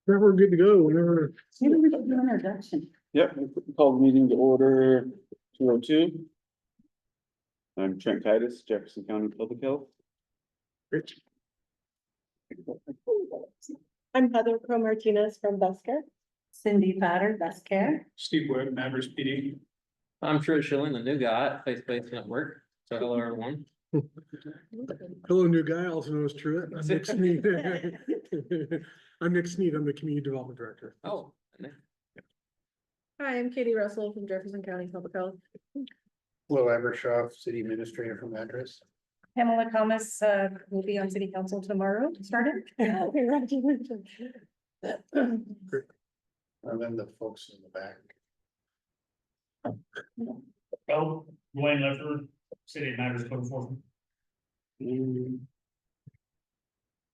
We're good to go whenever. Maybe we should do an introduction. Yep, call the meeting to order 2:02. I'm Trent Titus, Jefferson County Public Health. I'm Heather Crow Martinez from BestCare. Cindy Potter, BestCare. Steve Webb, Madras PD. I'm sure Shilling, the new guy at Face Place Network. So hello, everyone. Hello, new guy, also known as Truett. I'm Nick Sneed. I'm Nick Sneed. I'm the Community Development Director. Oh, Hi, I'm Katie Russell from Jefferson County Public Health. Will Evershoff, City Administrator from Madras. Pamela Thomas, will be on city council tomorrow, started. Congratulations. And then the folks in the back. Oh, Dwayne Leffler, City Matters Code Enforcement.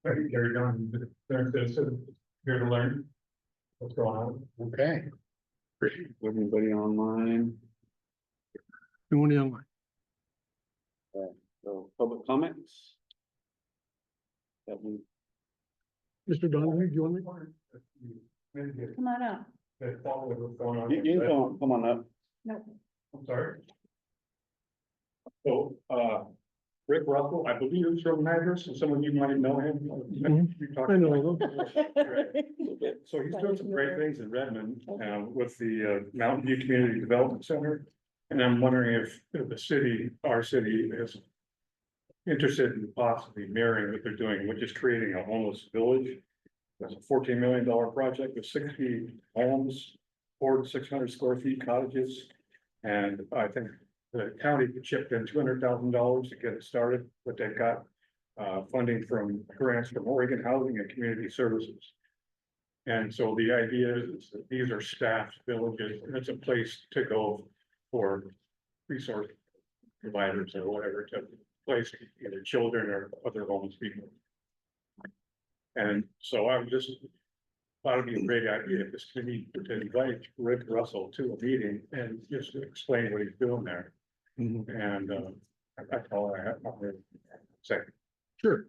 Gary Dunn, they're here to learn what's going on. Okay. Everybody online, Anyone online? so public comments. Mr. Donohue, do you want me? Come on up. That follow what's going on. You can come on up. No. I'm sorry. So, Rick Russell, I believe he's from Madras, and some of you might know him. You talked I know about- them. So he's doing some great things in Redmond, with the Mountain View Community Development Center. And I'm wondering if the city, our city is interested in possibly mirroring what they're doing, which is creating a homeless village. That's a $14 million project with 60 homes, 400 to 600 square feet cottages. And I think the county chipped in $200,000 to get it started, but they've got funding from grants from Oregon Housing and Community Services. And so the idea is that these are staffed villages, and it's a place to go for resource providers or whatever to place either children or other homeless people. And so I would just thought it'd be a great idea if this committee to invite Rick Russell to a meeting and just to explain what he's doing there. And that's all I have. Second. Sure.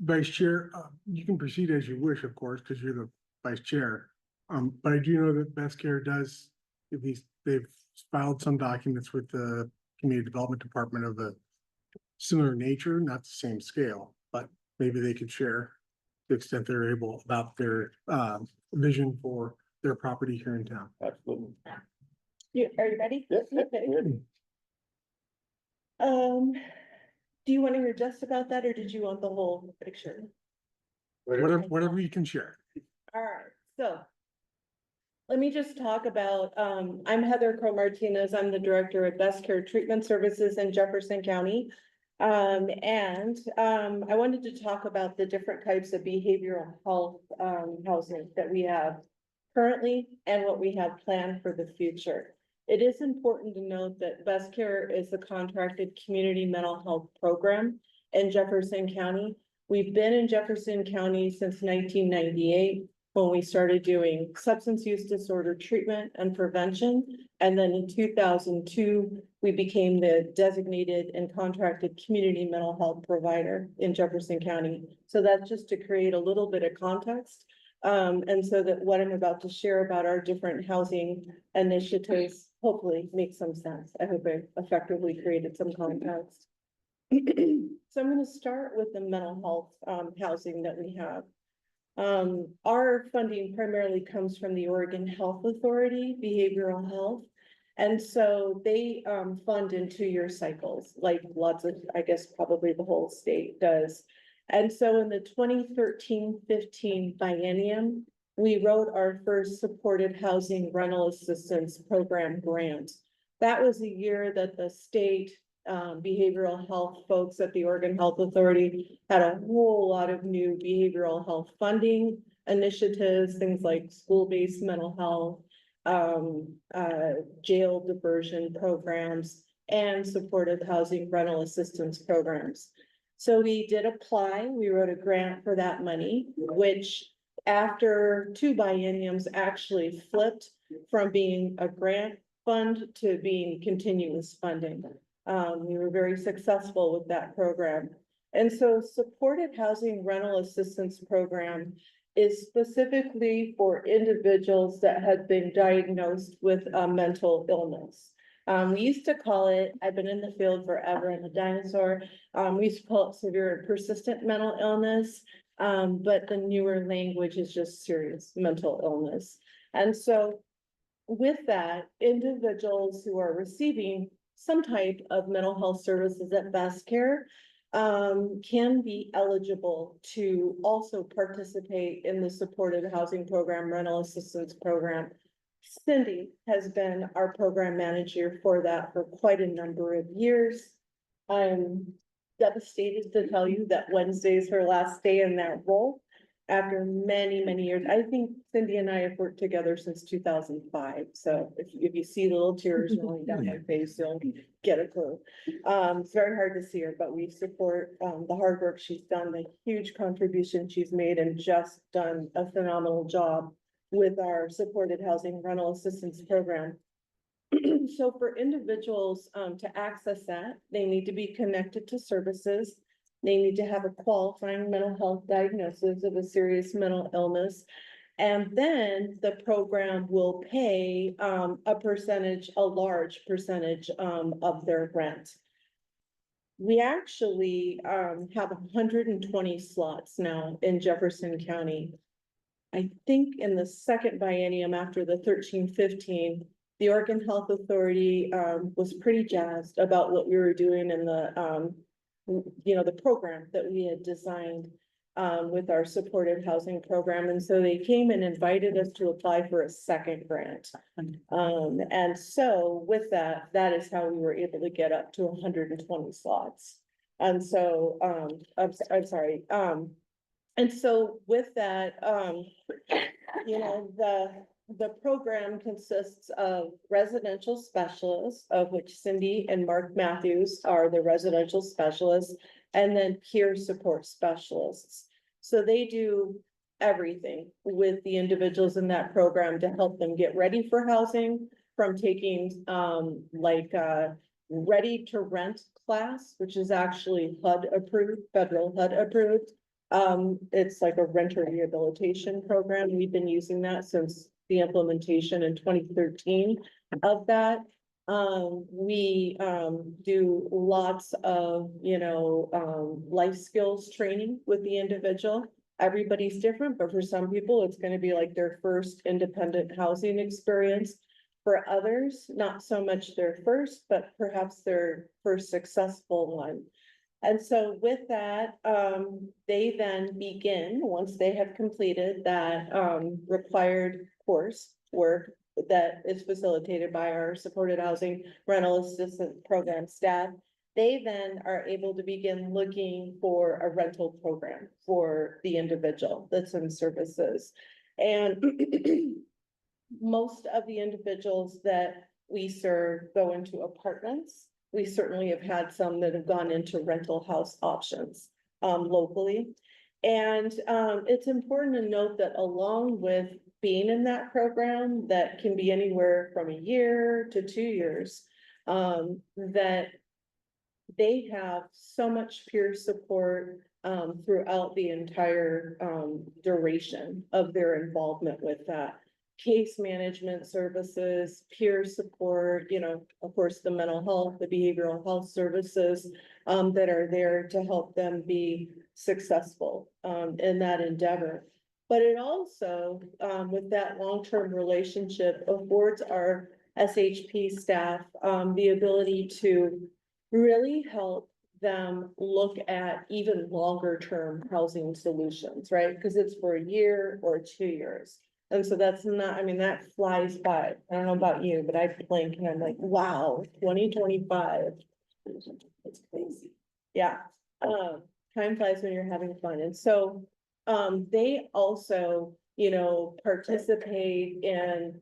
Vice Chair, you can proceed as you wish, of course, because you're the Vice Chair. But I do know that BestCare does, at least they've filed some documents with the Community Development Department of a similar nature, not the same scale, but maybe they could share to the extent they're able about their vision for their property here in town. Absolutely. Are you ready? Yep, yep, Okay. ready. Do you want to hear just about that, or did you want the whole picture? Whatever you can share. All right, so. Let me just talk about, I'm Heather Crow Martinez. I'm the Director of BestCare Treatment Services in Jefferson County. I wanted to talk about the different types of behavioral health, housing that we have currently and what we have planned for the future. It is important to note that BestCare is a contracted community mental health program in Jefferson County. We've been in Jefferson County since 1998. When we started doing substance use disorder treatment and prevention. And then in 2002, we became the designated and contracted community mental health provider in Jefferson County. So that's just to create a little bit of context. And so that what I'm about to share about our different housing initiatives hopefully makes some sense. I hope I effectively created some context. So I'm going to start with the mental health housing that we have. Our funding primarily comes from the Oregon Health Authority, behavioral health. And so they fund in 2-year cycles, like lots of, I guess, probably the whole state does. And so in the 2013-15 biennium, we wrote our first supported housing rental assistance program grant. That was the year that the state behavioral health folks at the Oregon Health Authority had a whole lot of new behavioral health funding initiatives, things like school-based mental health, jail diversion programs, and supportive housing rental assistance programs. So we did apply, we wrote a grant for that money, which after 2 bienniums actually flipped from being a grant fund to being continuous funding. We were very successful with that program. And so supported housing rental assistance program is specifically for individuals that had been diagnosed with a mental illness. We used to call it, I've been in the field forever, I'm a dinosaur, we used to call it severe and persistent mental illness. But the newer language is just serious mental illness. And so with that, individuals who are receiving some type of mental health services at BestCare can be eligible to also participate in the supported housing program, rental assistance program. Cindy has been our program manager for that for quite a number of years. I'm devastated to tell you that Wednesday is her last day in that role. After many, many years, I think Cindy and I have worked together since 2005. So if you see little tears rolling down my face, you'll get a clue. It's very hard to see her, but we support the hard work she's done, the huge contribution she's made, and just done a phenomenal job with our supported housing rental assistance program. So for individuals to access that, they need to be connected to services. They need to have a qualifying mental health diagnosis of a serious mental illness. And then the program will pay a percentage, a large percentage of their rent. We actually have 120 slots now in Jefferson County. I think in the second biennium after the 13-15, the Oregon Health Authority was pretty jazzed about what we were doing in the the program that we had designed with our supported housing program. And so they came and invited us to apply for a second grant. And so with that, that is how we were able to get up to 120 slots. And so I'm sorry. And so with that, the program consists of residential specialists, of which Cindy and Mark Matthews are the residential specialists, and then peer support specialists. So they do everything with the individuals in that program to help them get ready for housing, from taking ready to rent class, which is actually HUD approved, federal HUD approved. It's like a renter rehabilitation program. We've been using that since the implementation in 2013 of that. We do lots of, life skills training with the individual. Everybody's different, but for some people, it's going to be like their first independent housing experience. For others, not so much their first, but perhaps their first successful one. And so with that, they then begin, once they have completed that required course work that is facilitated by our supported housing rental assistance program staff, they then are able to begin looking for a rental program for the individual that's in services. And most of the individuals that we serve go into apartments. We certainly have had some that have gone into rental house options locally. And it's important to note that along with being in that program, that can be anywhere from a year to 2 years, that they have so much peer support throughout the entire duration of their involvement with that. Case management services, peer support, of course, the mental health, the behavioral health services that are there to help them be successful in that endeavor. But it also, with that long-term relationship, affords our SHP staff the ability to really help them look at even longer-term housing solutions, right? Because it's for a year or 2 years. And so that's not, that flies by. I don't know about you, but I blink and I'm like, wow, 2025. It's crazy. Yeah. Time flies when you're having fun. And so they also, participate in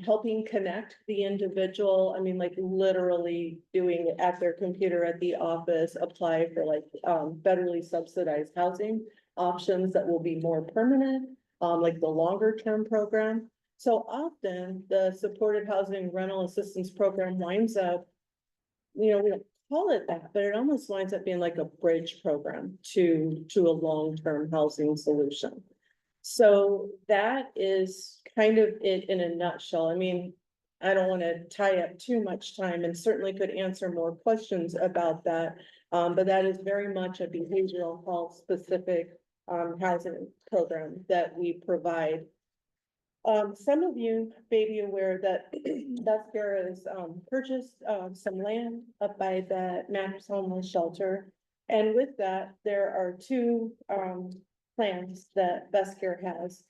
helping connect the individual. Literally doing it at their computer at the office, apply for federally subsidized housing options that will be more permanent. Like the longer term program. So often the supported housing rental assistance program winds up, we don't call it that, but it almost winds up being like a bridge program to a long-term housing solution. So that is kind of it in a nutshell. I mean, I don't want to tie up too much time and certainly could answer more questions about that. But that is very much a behavioral health specific housing program that we provide. Some of you may be aware that BestCare has purchased some land up by the Madras Shelter. And with that, there are two plans that BestCare has.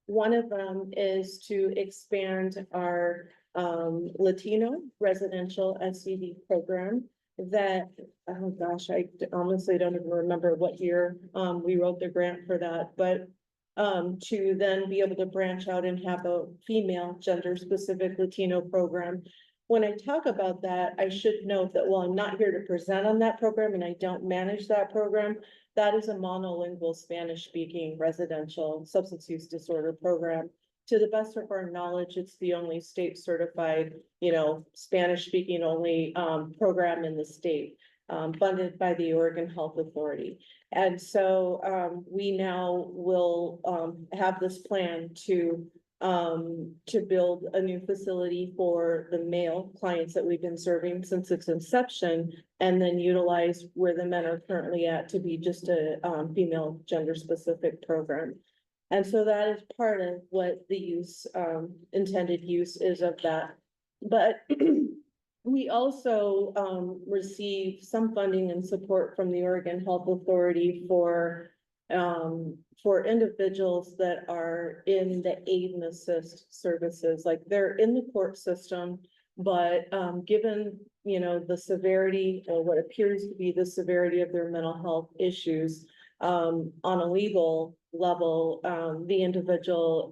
One of them is to expand our Latino residential SCD program that, oh gosh, I honestly don't even remember what year we wrote the grant for that, but to then be able to branch out and have a female gender specific Latino program. When I talk about that, I should note that while I'm not here to present on that program and I don't manage that program, that is a monolingual Spanish speaking residential substance use disorder program. To the best of our knowledge, it's the only state certified, Spanish speaking only program in the state, funded by the Oregon Health Authority. And so we now will have this plan to build a new facility for the male clients that we've been serving since its inception, and then utilize where the men are currently at to be just a female gender specific program. And so that is part of what the use, intended use is of that. But we also receive some funding and support from the Oregon Health Authority for individuals that are in the aid and assist services, like they're in the court system, but given, the severity or what appears to be the severity of their mental health issues, on a legal level, the individual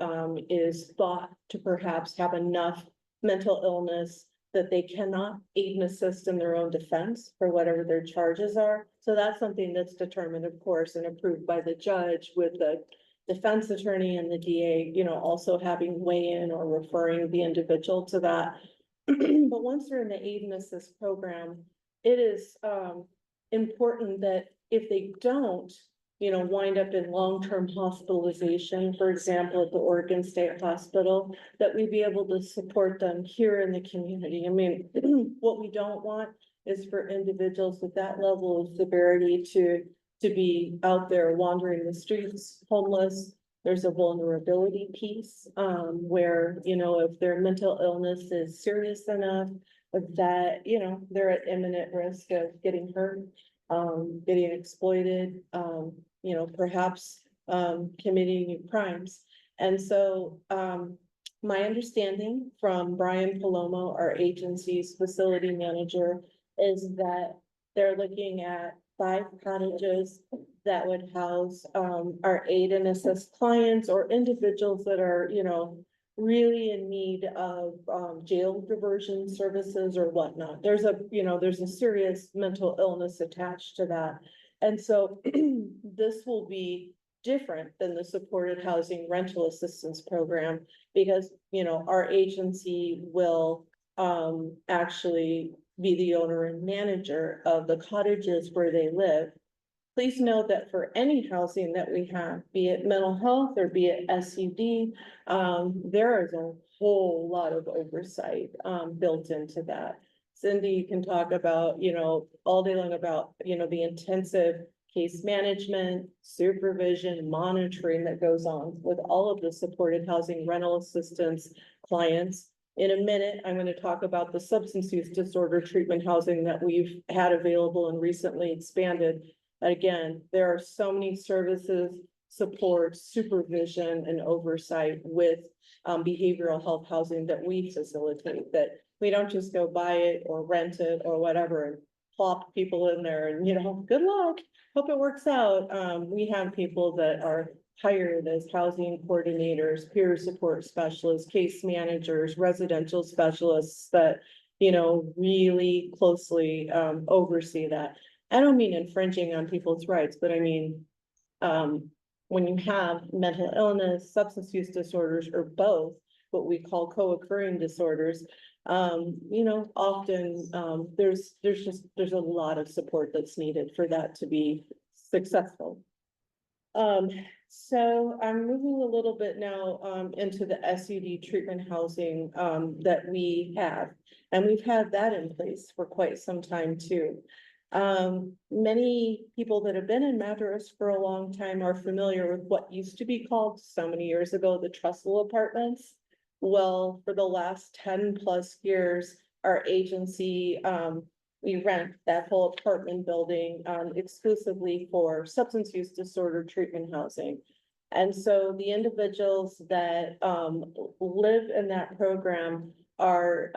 is thought to perhaps have enough mental illness that they cannot aid and assist in their own defense for whatever their charges are. So that's something that's determined, of course, and approved by the judge, with the defense attorney and the DA, also having weigh in or referring the individual to that. But once they're in the aid and assist program, it is important that if they don't, wind up in long-term hospitalization, for example, at the Oregon State Hospital, that we be able to support them here in the community. I mean, what we don't want is for individuals with that level of severity to be out there wandering the streets, homeless. There's a vulnerability piece, where, if their mental illness is serious enough that, they're at imminent risk of getting hurt, getting exploited, perhaps committing new crimes. And so my understanding from Brian Palomo, our agency's facility manager, is that they're looking at 5 cottages that would house our aid and assist clients or individuals that are, really in need of jail diversion services or whatnot. There's a serious mental illness attached to that. And so this will be different than the supported housing rental assistance program, because, our agency will actually be the owner and manager of the cottages where they live. Please note that for any housing that we have, be it mental health or be it SUD, there is a whole lot of oversight built into that. Cindy, you can talk about, all day long about, the intensive case management, supervision, monitoring that goes on with all of the supported housing rental assistance clients. In a minute, I'm going to talk about the substance use disorder treatment housing that we've had available and recently expanded. Again, there are so many services, support, supervision, and oversight with behavioral health housing that we facilitate, that we don't just go buy it or rent it or whatever and plop people in there and, good luck, hope it works out. We have people that are hired as housing coordinators, peer support specialists, case managers, residential specialists that, really closely oversee that. I don't mean infringing on people's rights, but I mean, when you have mental illness, substance use disorders, or both, what we call co-occurring disorders, often there's a lot of support that's needed for that to be successful. So I'm moving a little bit now into the SUD treatment housing that we have. And we've had that in place for quite some time too. Many people that have been in Madras for a long time are familiar with what used to be called so many years ago, the Trestle Apartments. Well, for the last 10+ years, our agency, we rent that whole apartment building exclusively for substance use disorder treatment housing. And so the individuals that live in that program are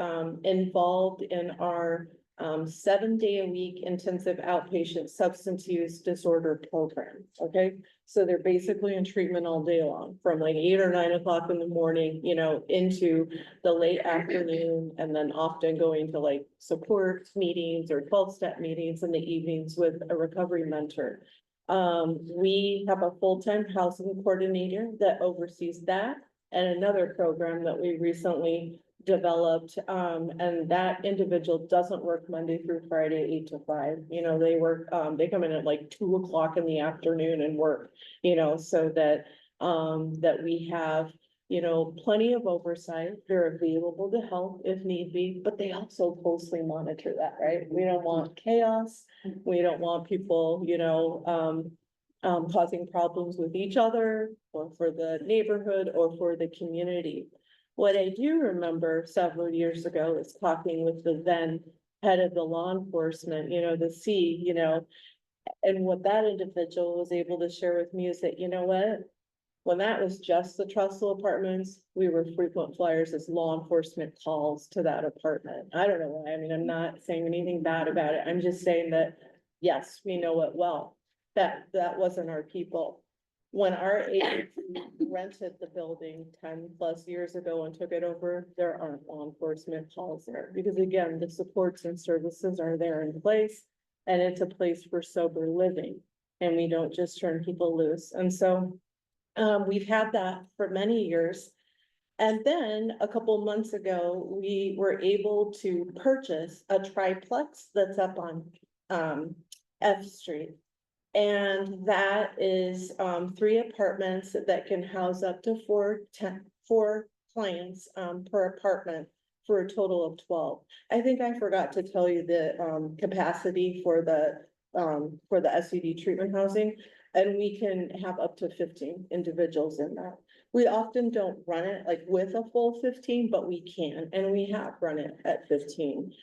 involved in our 7-day-a-week intensive outpatient substance use disorder program, okay? So they're basically in treatment all day long, from like 8 or 9 o'clock in the morning, you know, into the late afternoon, and then often going to like support meetings or 12-step meetings in the evenings with a recovery mentor. We have a full-time housing coordinator that oversees that, and another program that we recently developed, and that individual doesn't work Monday through Friday, 8 to 5. You know, they work, they come in at like 2 o'clock in the afternoon and work, you know, so that, that we have, you know, plenty of oversight. They're available to help if need be, but they also closely monitor that, right? We don't want chaos. We don't want people, you know, causing problems with each other or for the neighborhood or for the community. What I do remember several years ago is talking with the then head of the law enforcement, you know, the C, you know, and what that individual was able to share with me is that, you know what? When that was just the Trestle Apartments, we were frequent flyers as law enforcement calls to that apartment. I don't know why. I mean, I'm not saying anything bad about it. I'm just saying that, yes, we know it well. That wasn't our people. When our agency rented the building 10+ years ago and took it over, there aren't law enforcement calls there. Because again, the supports and services are there in place, and it's a place for sober living. And we don't just turn people loose. And so we've had that for many years. And then a couple months ago, we were able to purchase a triplex that's up on F Street. And that is 3 apartments that can house up to 4 clients per apartment for a total of 12. I think I forgot to tell you the capacity for the SUD treatment housing, and we can have up to 15 individuals in that. We often don't run it like with a full 15, but we can, and we have run it at 15.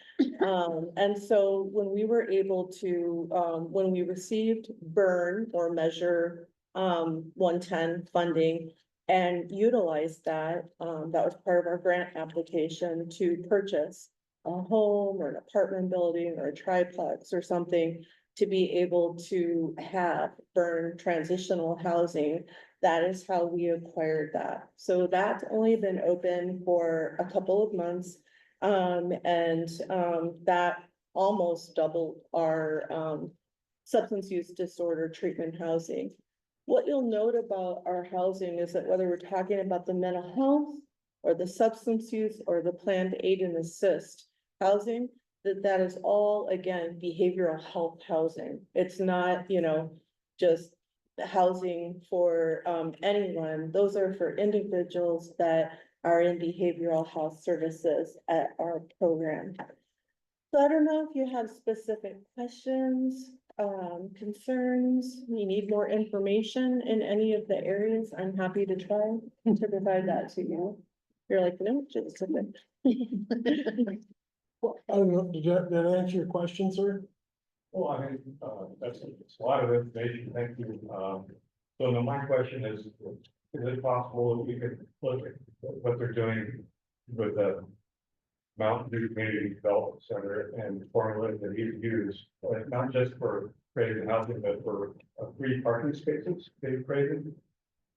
And so when we were able to, when we received burn or measure 110 funding and utilized that, that was part of our grant application to purchase a home or an apartment building or a triplex or something to be able to have burn transitional housing. That is how we acquired that. So that's only been open for a couple of months. That almost doubled our substance use disorder treatment housing. What you'll note about our housing is that whether we're talking about the mental health or the substance use or the planned aid and assist housing, that is all, again, behavioral health housing. It's not, you know, just housing for anyone. Those are for individuals that are in behavioral health services at our program. So I don't know if you have specific questions, concerns, you need more information in any of the areas, I'm happy to try to provide that to you. You're like, no, just a bit. Well, I don't know, did that answer your question, sir? Well, I mean, that's a lot of information, thank you. So now my question is it possible if we could look at what they're doing with the Mountain View Community Development Center and formula that you use, not just for creating housing, but for free parking spaces they've created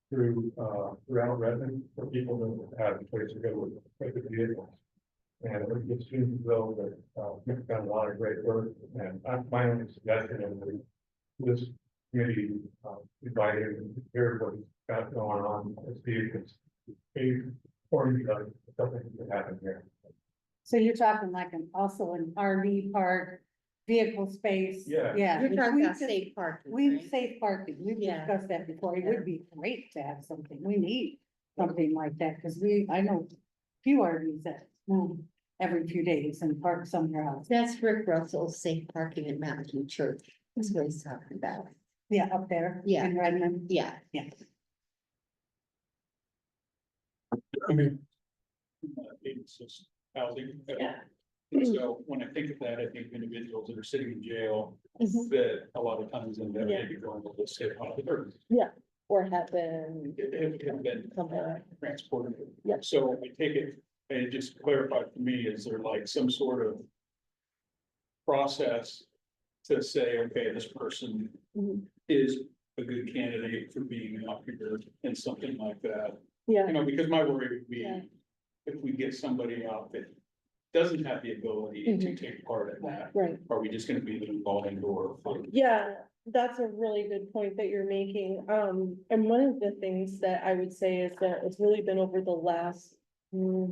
throughout Redmond for people that have a place to go with the vehicles. And it seems as though that you've done a lot of great work, and my only suggestion is that this committee invited and hear what he's got going on, and see if it's formula something that can happen here. So you're talking like also an RV park vehicle space. Yeah. Yeah. You're talking we about just- safe parking, We've right? safe parking, we've Yeah. discussed that before, it Yeah. would be great to have something, we need something like that, cause I know few RVs that move every few days and park somewhere else. That's Rick Russell's safe parking at Mountain View Church. That's what he's talking about. Yeah, up there. Yeah. In Redmond. Yeah. Yeah. I mean, It's just housing. Yeah. So when I think of that, I think individuals that are sitting in jail, Mhm. that a lot of times end up Yeah. maybe going to the state hospital. Or have been, Have been come back. transported. Yep. So I take it, and just clarify for me, is there like some sort of process to say, okay, this person Mhm. is a good candidate for being out here and something like that? Yeah. You know, because my worry would be, Yeah. if we get somebody out that doesn't have the ability to take part in that, Right. are we just gonna be the revolving door? for- Yeah, that's a really good point that you're making. And one of the things that I would say is that it's really been over the last,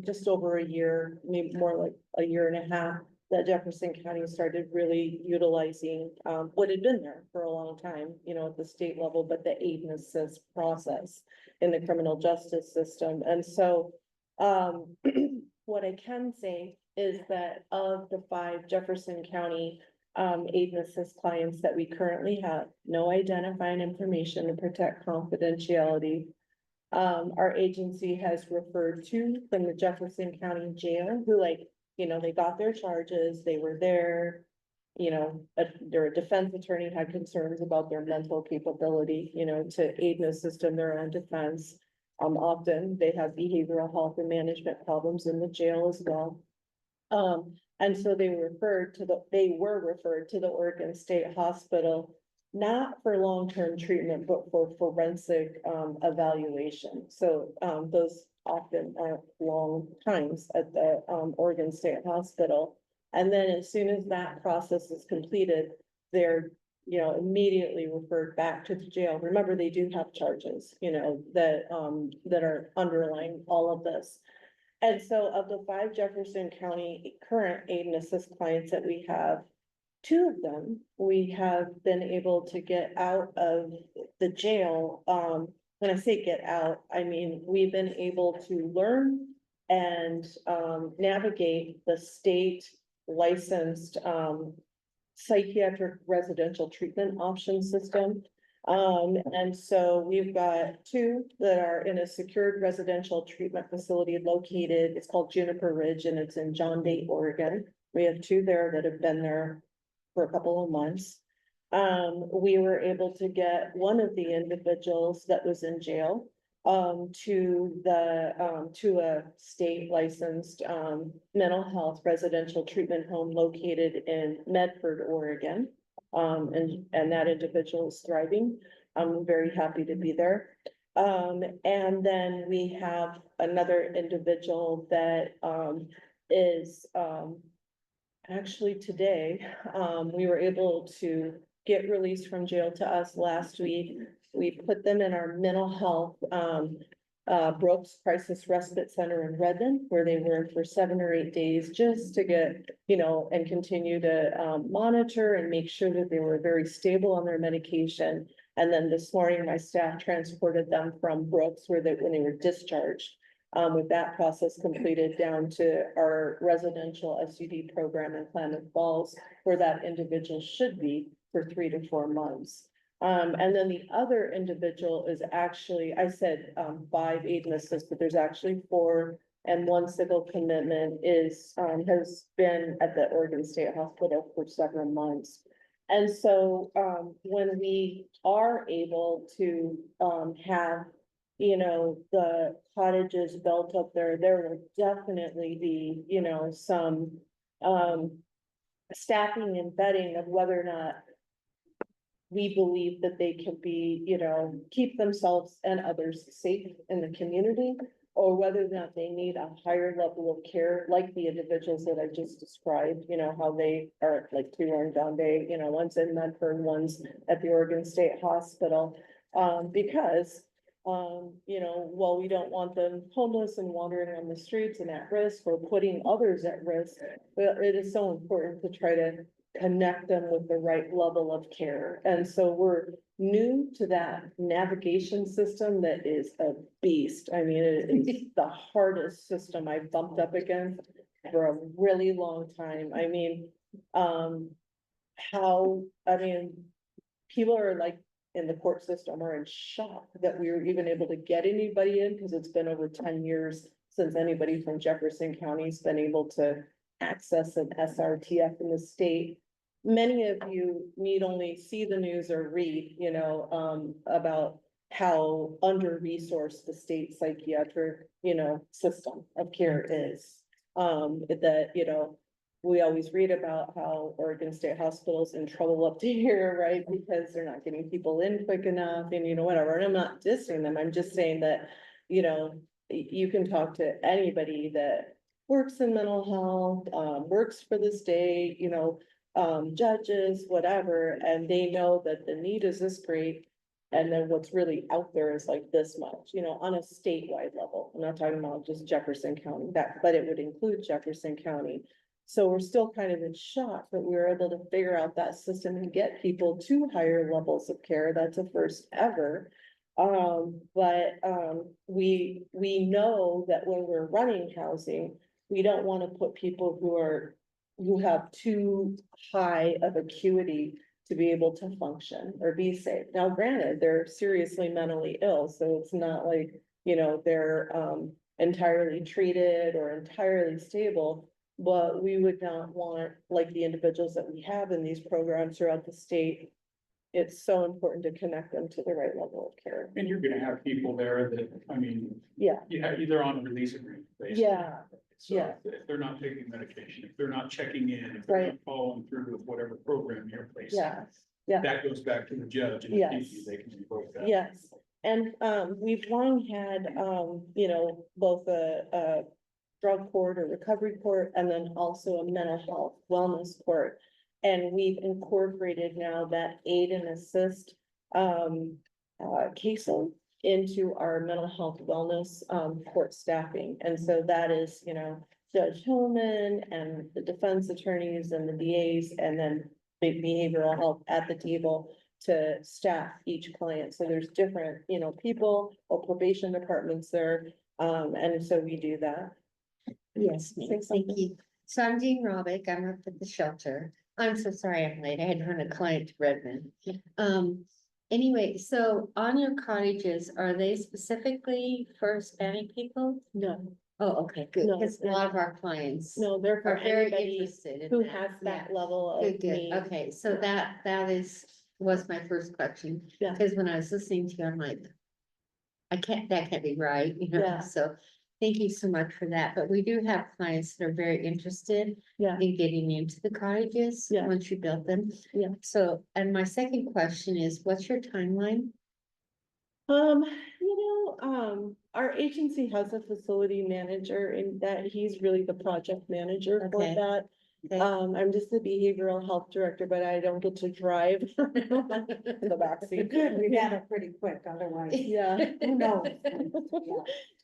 just over a year, maybe more like a year and a half, that Jefferson County started really utilizing, what had been there for a long time, you know, at the state level, but the aid and assist process in the criminal justice system. And so, what I can say is that of the 5 Jefferson County aid and assist clients that we currently have, no identifying information to protect confidentiality. Our agency has referred to from the Jefferson County Jail, who they got their charges, they were there. Their defense attorney had concerns about their mental capability, to aid and assist in their own defense. Often they have behavioral health and management problems in the jail as well. And so they were referred to the Oregon State Hospital, not for long-term treatment, but for forensic, evaluation. So, those often aren't long times at the, Oregon State Hospital. And then as soon as that process is completed, they're, immediately referred back to the jail. Remember, they do have charges, that are underlying all of this. And so of the 5 Jefferson County current aid and assist clients that we have, 2 of them, we have been able to get out of the jail. When I say get out, I mean, we've been able to learn and navigate the state licensed psychiatric residential treatment option system. And so we've got 2 that are in a secured residential treatment facility located, it's called Juniper Ridge, and it's in John Day, Oregon. We have 2 there that have been there for a couple of months. We were able to get one of the individuals that was in jail to a state licensed mental health residential treatment home located in Medford, Oregon. And that individual is thriving. I'm very happy to be there. And then we have another individual that is actually today, we were able to get released from jail to us last week. We put them in our mental health Brooks Crisis Respite Center in Redmond, where they were for 7 or 8 days, just to get, and continue to monitor and make sure that they were very stable on their medication. And then this morning, my staff transported them from Brooks when they were discharged. With that process completed, down to our residential SUD program in Klamath Falls, where that individual should be for 3 to 4 months. And then the other individual is actually, I said, 5 aid and assist, but there's actually 4, and 1 civil commitment has been at the Oregon State Hospital for several months. And so, when we are able to, have, the cottages built up there, there will definitely be, some, staffing and vetting of whether or not we believe that they can be, keep themselves and others safe in the community, or whether or not they need a higher level of care, like the individuals that I just described, how they are like 2 are in John Day, one's in Medford, one's at the Oregon State Hospital. Because, while we don't want them homeless and wandering on the streets and at risk or putting others at risk, but it is so important to try to connect them with the right level of care. And so we're new to that navigation system that is a beast. I mean, it is the hardest system I've bumped up against for a really long time. I mean, people are like in the court system are in shock that we were even able to get anybody in, because it's been over 10 years since anybody from Jefferson County's been able to access an SRTF in the state. Many of you need only see the news or read, about how under-resourced the state psychiatric, system of care is. We always read about how Oregon State Hospital's in trouble up to here, right? Because they're not getting people in quick enough and whatever. And I'm not dissing them. I'm just saying that, you can talk to anybody that works in mental health, works for the state, judges, whatever, and they know that the need is this great. And then what's really out there is like this much, on a statewide level. I'm not talking about just Jefferson County, but it would include Jefferson County. So we're still kind of in shock that we were able to figure out that system and get people to higher levels of care. That's a first ever. We know that when we're running housing, we don't want to put people who have too high of acuity to be able to function or be safe. Now, granted, they're seriously mentally ill, so it's not like, they're entirely treated or entirely stable. But we would not want, like the individuals that we have in these programs throughout the state, it's so important to connect them to the right level of care. And you're gonna have people there that, Yeah, either on a release agreement. basically. Yeah, So yeah. if they're not taking medication, if they're not checking in, if they're Right. not following through with whatever program you're placing. yeah, yeah. That goes back to the judge and Yes. they can revoke that. Yes, and we've long had, both a drug court or recovery court, and then also a mental health wellness court. And we've incorporated now that aid and assist caseload into our mental health wellness court staffing. And so that is, Judge Hillman and the defense attorneys and the DAs, and then behavioral health at the table to staff each client. So there's different, people or probation departments there. And so we do that. Yes, Say ma'am, something. thank you. So I'm Jean Robick, I'm up at the shelter. I'm so sorry I'm late, I had to run a client to Redmond. Anyway, so on your cottages, are they specifically for Hispanic people? No, Oh, okay, good, No, because a lot of our clients no, they're for are very anybody interested in who that. has that Yeah. level of Good, good, need. okay, so that was my first question. Yeah. Because when I was listening to you, I'm like, that can't be right, Yeah. so thank you so much for that, but we do have clients that are very interested Yeah, in getting into the cottages. Yeah. Once you build them. Yeah. So, and my second question is, what's your timeline? our agency has a facility manager, and that he's really the project manager for Okay. that. Okay. I'm just the behavioral health director, but I don't get to drive the backseat. Good, we had it pretty quick, otherwise, Yeah. who knows?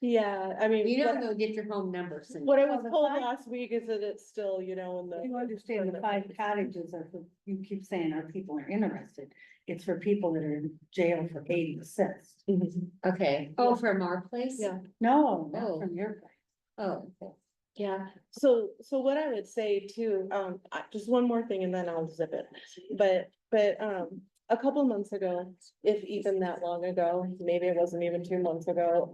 Yeah, I mean. You what- don't go get your home number. so- What I Well, was the told fine- last week is that it's still, in the. You understand the 5 cottages are, you keep saying our people are interested, it's for people that are in jail for aid and assist. Mhm. Okay, oh, from our place? Yeah. No, not Oh. from your place. Oh, okay. Yeah, so what I would say too, just one more thing and then I'll zip it. But, a couple months ago, if even that long ago, maybe it wasn't even 2 months ago,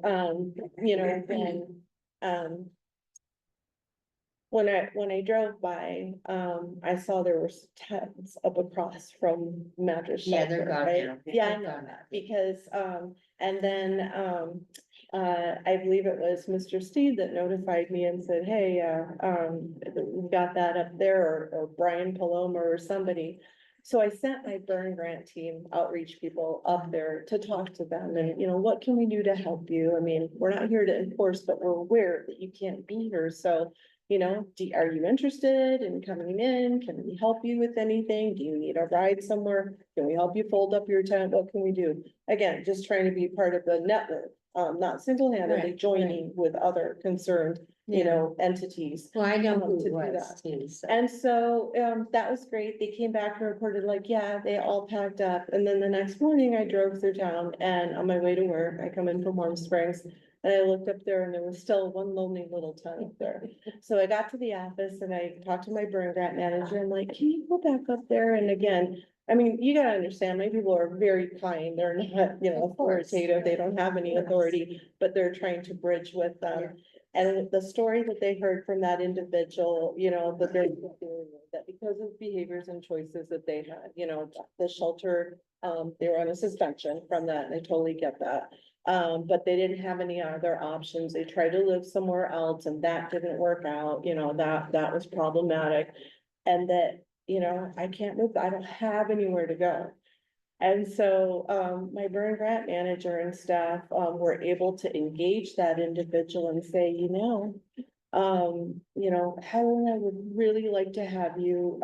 when I drove by, I saw there was tents up across from Madras Yeah, Shelter, they're gone right? now. Yeah, I They're know gone. that, because, and then, I believe it was Mr. Steed that notified me and said, hey, we got that up there, or Brian Paloma or somebody. So I sent my burn grant team outreach people up there to talk to them and, what can we do to help you? I mean, we're not here to enforce, but we're aware that you can't be here, so. Are you interested in coming in? Can we help you with anything? Do you need a ride somewhere? Can we help you fold up your tent? What can we do? Again, just trying to be part of the network, not single-handedly Right, joining with other concerned you Yeah. know, entities. Well, I know who to it do was that. too, so. And so, that was great. They came back and reported like, yeah, they all packed up. And then the next morning I drove through town and on my way to work, I come in from Warm Springs. And I looked up there and there was still one lonely little town up there. So I got to the office and I talked to my burn grant manager. I'm like, can you go back up there? And again, I mean, you gotta understand, my people are very kind. They're not, you know, Of course. authoritative. They don't have any authority, but they're trying to bridge with them. And the story that they heard from that individual, you know, that they're dealing with, that because of behaviors and choices that they had, you know, the shelter, they were on a suspension from that, and I totally get that. But they didn't have any other options. They tried to live somewhere else and that didn't work out, you know, that was problematic. And that, you know, I can't move, I don't have anywhere to go. And so, my burn grant manager and staff, were able to engage that individual and say, you know, Helen, I would really like to have you,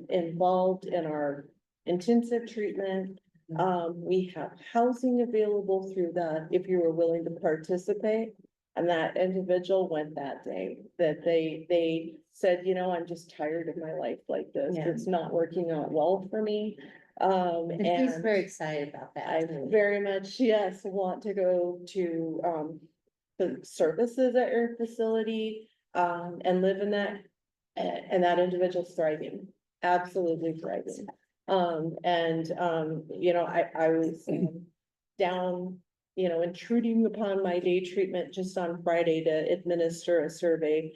involved in our intensive treatment. We have housing available through that if you were willing to participate. And that individual went that day, that they said, you know, I'm just tired of my life like this. Yeah. It's not working out well for me. And he's And very excited about that. I too. very much, yes, want to go to, the services at your facility, and live in that. And that individual's thriving, absolutely thriving. You know, I was down, you know, intruding upon my day treatment just on Friday to administer a survey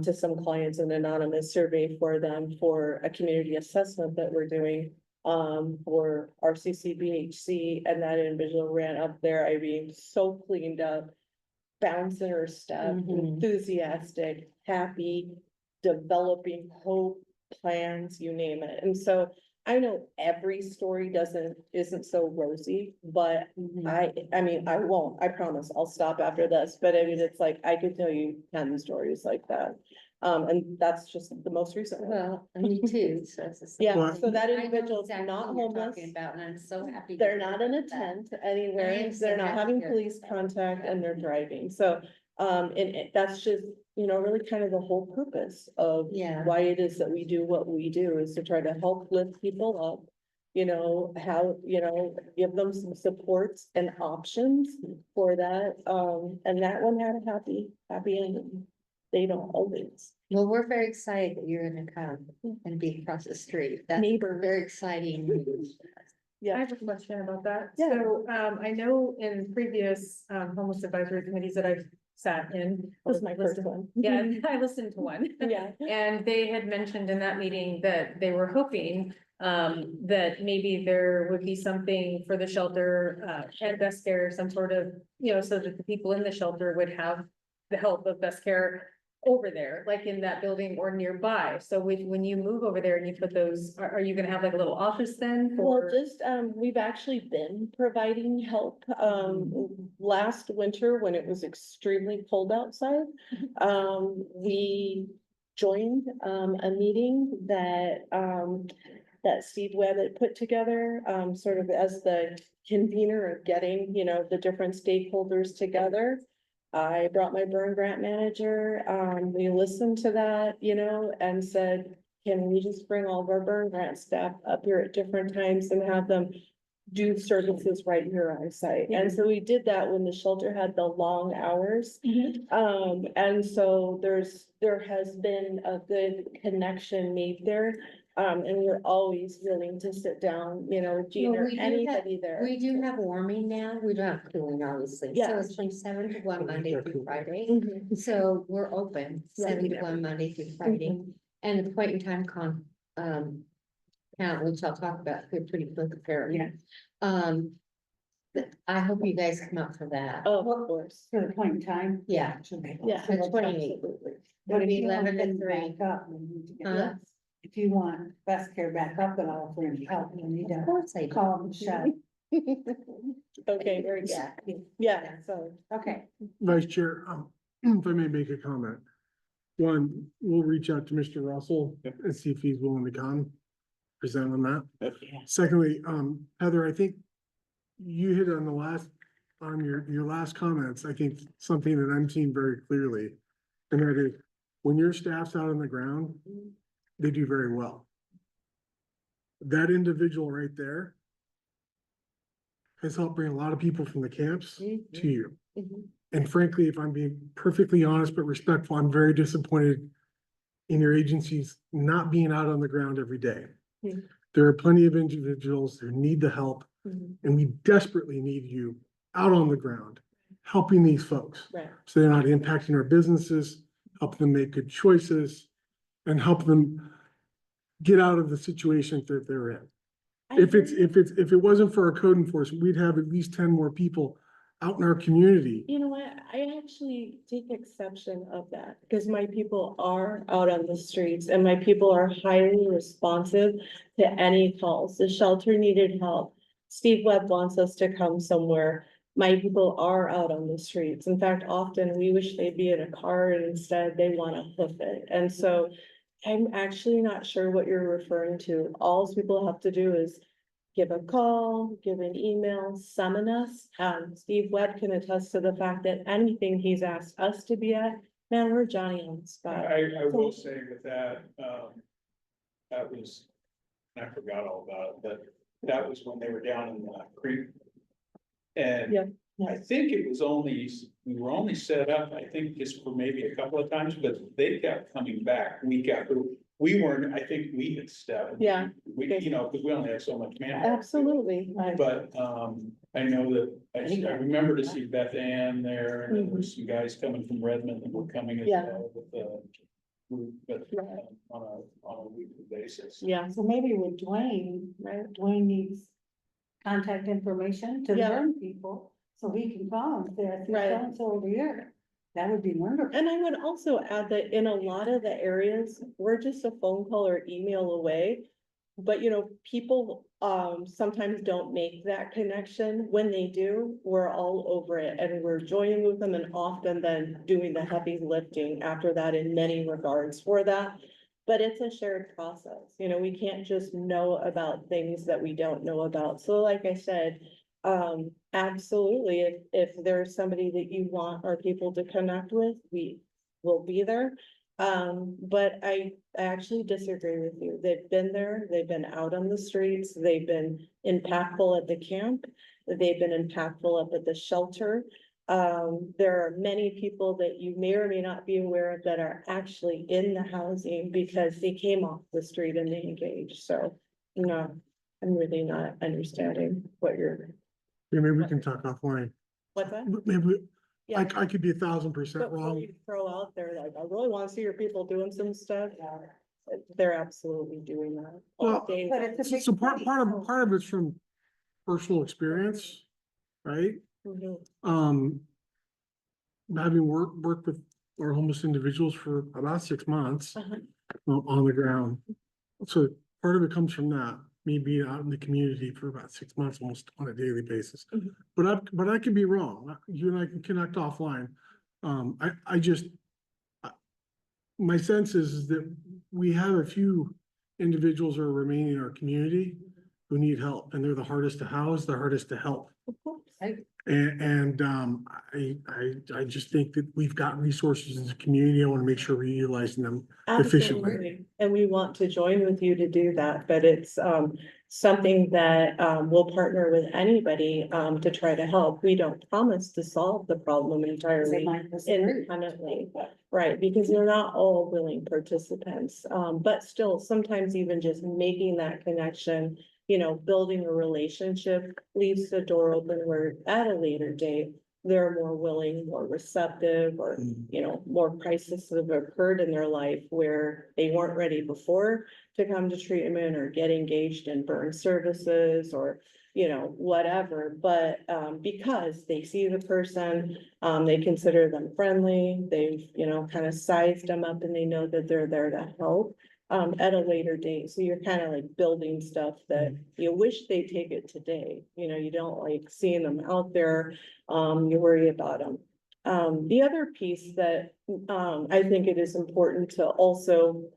to some clients, an anonymous survey for them for a community assessment that we're doing for RCCBHC, and that individual ran up there, I mean, so cleaned up, bouncing her step, Mhm. enthusiastic, happy, developing hope, plans, you name it. And so I know every story isn't so rosy, but Mhm. I mean, I won't, I promise, I'll stop after this, but I mean, it's like, I could tell you 10 stories like that. And that's just the most recent one. Well, me too, so it's the same. Yeah, Well, so that I know individual's exactly not what you're homeless. talking about, and I'm so happy. to They're hear not in a about that. tent I anywhere, am so they're not happy having to- police contact and they're driving, so. That's just, you know, really kind of the whole purpose of Yeah. why it is that we do what we do, is to try to help lift people up. You know, how, you know, give them some supports and options for that, and that one had a happy ending. They don't always. Well, we're very excited that you're gonna come and be across the street. That's Neighbors. very exciting news. I Yeah, have a question about that. Yeah. So, I know in previous, homeless advisory committees that I've sat in. this is my first listened- one. Yeah, I listened to one. Yeah. And they had mentioned in that meeting that they were hoping, that maybe there would be something for the shelter, and BestCare, some sort of, you know, so that the people in the shelter would have the help of BestCare over there, like in that building or nearby. So when you move over there and you put those, are you gonna have like a little office then Well, for? just, we've actually been providing help, last winter when it was extremely cold outside. We joined, a meeting that Steve Webb had put together, sort of as the convener of getting, you know, the different stakeholders together. I brought my burn grant manager, we listened to that, you know, and said, can we just bring all of our burn grant staff up here at different times and have them do services right here on site? And so we did that when the shelter had the long hours. And so there has been a good connection made there. And we're always willing to sit down, you know, with Gene Well, or we do have- anybody there. We do have warming now, we don't have cooling, obviously, so Yeah. it's from 7 to 1 Monday through Friday. Mhm. So we're open, Yeah. 7 to 1 Monday through Friday, and the point in time count, which I'll talk about here pretty quick apparently. Yeah. But I hope you guys come out for that. Oh, of course. For the point in time. Yeah. Yeah. The 28th. Absolutely. But if It'll be you want 11 to them 3. back up, we need to get Huh? that. If you want BestCare back up and all for any help, you need Of to course I do. call and shut. Okay, very good. Yeah. Yeah, so. Okay, Vice Chair, if I may make a comment. One, we'll reach out to Mr. Russell Yep. and see if he's willing to come, present on that. Yep. Secondly, Heather, I think you hit on your last comments, I think something that I'm seeing very clearly And that is, when your staff's out on the ground, they do very well. That individual right there has helped bring a lot of people from the camps to you. Mhm. And frankly, if I'm being perfectly honest but respectful, I'm very disappointed in your agencies not being out on the ground every day. Hmm. There are plenty of individuals who need the help, Mhm. and we desperately need you out on the ground, helping these folks. Right. So they're not impacting our businesses, help them make good choices, and help them get out of the situation that they're in. If it wasn't for our code enforcement, we'd have at least 10 more people out in our community. You know what, I actually take exception of that, because my people are out on the streets and my people are highly responsive to any calls. The shelter needed help. Steve Webb wants us to come somewhere. My people are out on the streets. In fact, often we wish they'd be in a car and instead they wanna hoof it. And so I'm actually not sure what you're referring to. All people have to do is give a call, give an email, summon us. Steve Webb can attest to the fact that anything he's asked us to be at, man, we're Johnny on the spot. I will say that, that was, I forgot all about it, but that was when they were down in the creek. And Yeah. I think it was only, we were only set up, I think just for maybe a couple of times, but they kept coming back week after. We weren't, I think we had stepped. Yeah. We, you know, because we only have so much manpower. Absolutely. But, I know that, I remember to see Beth Ann there, and there were some guys coming from Redmond that were coming as Yeah. well with the group, but, Right. on a weekly basis. Yeah, So maybe with Dwayne, right, Dwayne needs contact information to Yeah. learn people, so he can call and say, I see Right. so-and-so over here. That would be wonderful. and I would also add that in a lot of the areas, we're just a phone call or email away. But you know, people sometimes don't make that connection. When they do, we're all over it and we're joining with them and often then doing the heavy lifting after that in many regards for that. But it's a shared process, you know, we can't just know about things that we don't know about. So like I said, absolutely, if there's somebody that you want our people to connect with, we will be there. But I actually disagree with you. They've been there, they've been out on the streets, they've been impactful at the camp, they've been impactful up at the shelter. There are many people that you may or may not be aware of that are actually in the housing because they came off the street and they engaged. So, no, I'm really not understanding what you're, Yeah, maybe we can talk offline. what's that? Maybe, Yeah. I could be 1,000% But what wrong. you throw out there, like, I really want to see your people doing some stuff. They're absolutely doing that. all Well, day But long. it's a big So part city. of it's from personal experience, right? Mhm. Having worked with our homeless individuals for about 6 months Uh-huh. on the ground. So part of it comes from that, me being out in the community for about 6 months, almost on a daily basis. Mhm. But I could be wrong. You and I can connect offline. I just, my sense is that we have a few individuals who are remaining in our community who need help, and they're the hardest to house, the hardest to help. Of course. And I just think that we've got resources as a community. I want to make sure we're utilizing them efficiently. Absolutely. And we want to join with you to do that, but it's something that we'll partner with anybody to try to help. We don't promise to solve the problem They entirely might disagree. independently. Right, because they're not all willing participants, but still, sometimes even just making that connection, you know, building a relationship leaves the door open where at a later date, they're more willing, more receptive, or, you know, more crises have occurred in their life where they weren't ready before to come to treatment or get engaged in burn services or, you know, whatever, but because they see the person, they consider them friendly, they've, you know, kind of sized them up and they know that they're there to help at a later date. So you're kind of like building stuff that you wish they take it today. You know, you don't like seeing them out there, you worry about them. The other piece that I think it is important to also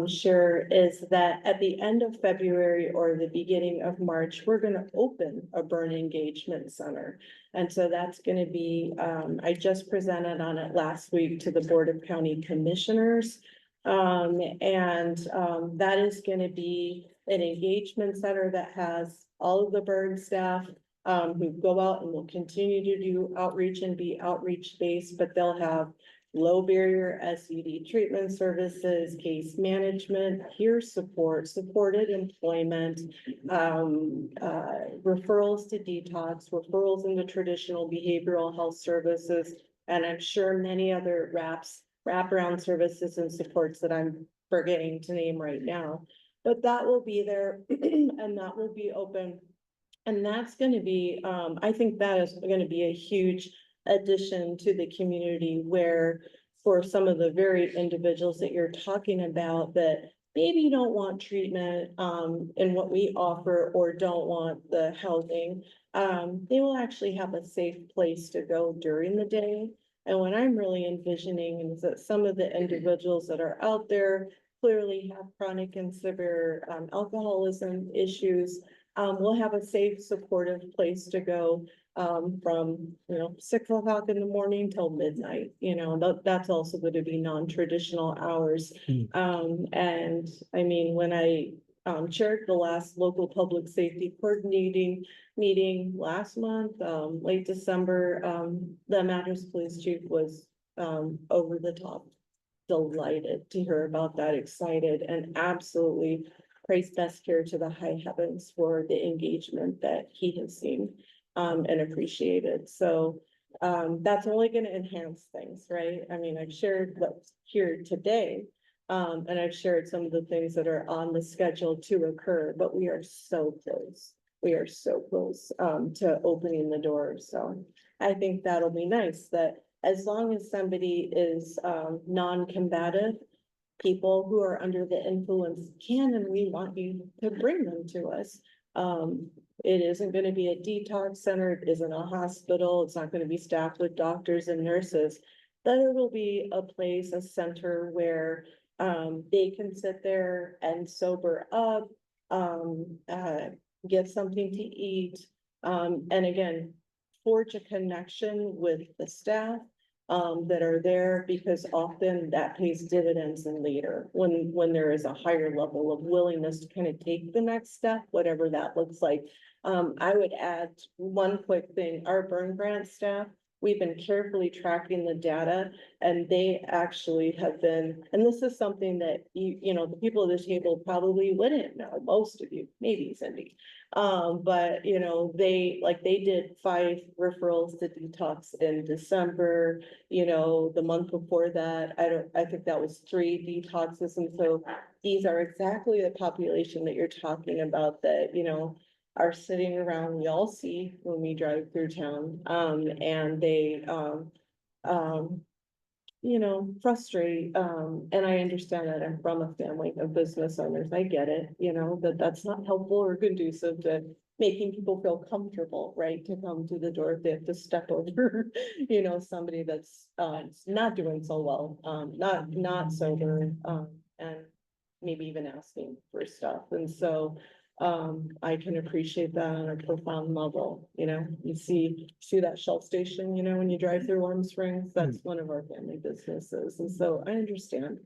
share is that at the end of February or the beginning of March, we're gonna open a burn engagement center. And so that's gonna be, I just presented on it last week to the Board of County Commissioners. That is gonna be an engagement center that has all of the burn staff who go out and will continue to do outreach and be outreach based, but they'll have low barrier SUD treatment services, case management, peer support, supported employment, referrals to detox, referrals into traditional behavioral health services, and I'm sure many other wraparound services and supports that I'm forgetting to name right now. But that will be there and that will be open. And that's gonna be, I think that is gonna be a huge addition to the community where for some of the very individuals that you're talking about that maybe don't want treatment, in what we offer or don't want the housing, they will actually have a safe place to go during the day. And what I'm really envisioning is that some of the individuals that are out there clearly have chronic and severe, alcoholism issues. We'll have a safe, supportive place to go, from, 6 o'clock in the morning till midnight, that's also going to be non-traditional hours. And I mean, when I, chaired the last local public safety coordinating meeting last month, late December, the Madras Police Chief was, over the top delighted to hear about that, excited, and absolutely praise BestCare to the high heavens for the engagement that he has seen and appreciated. So that's only going to enhance things, right? I mean, I've shared what's here today, and I've shared some of the things that are on the schedule to occur, but we are so close. We are so close to opening the doors. So I think that'll be nice that as long as somebody is non-combative, people who are under the influence can, and we want you to bring them to us. It isn't gonna be a detox center, it isn't a hospital, it's not gonna be staffed with doctors and nurses. But it'll be a place, a center where they can sit there and sober up, get something to eat, and again, forge a connection with the staff that are there, because often that pays dividends in later when there is a higher level of willingness to kind of take the next step, whatever that looks like. I would add one quick thing, our burn grant staff, we've been carefully tracking the data, and they actually have been, and this is something that the people at this table probably wouldn't know, most of you, maybe Cindy. But they did 5 referrals to detox in December, the month before that, I think that was 3 detoxes. And so these are exactly the population that you're talking about that, are sitting around, we all see when we drive through town, and they, frustrate, and I understand that I'm from a family of business owners, I get it, that's not helpful or conducive to making people feel comfortable, right, to come to the door if they have to step over, somebody that's, not doing so well, not sober, and maybe even asking for stuff, and so I can appreciate that on a profound level, you see that Shell station, when you drive through Warm Springs, that's one of our family businesses, and so I understand.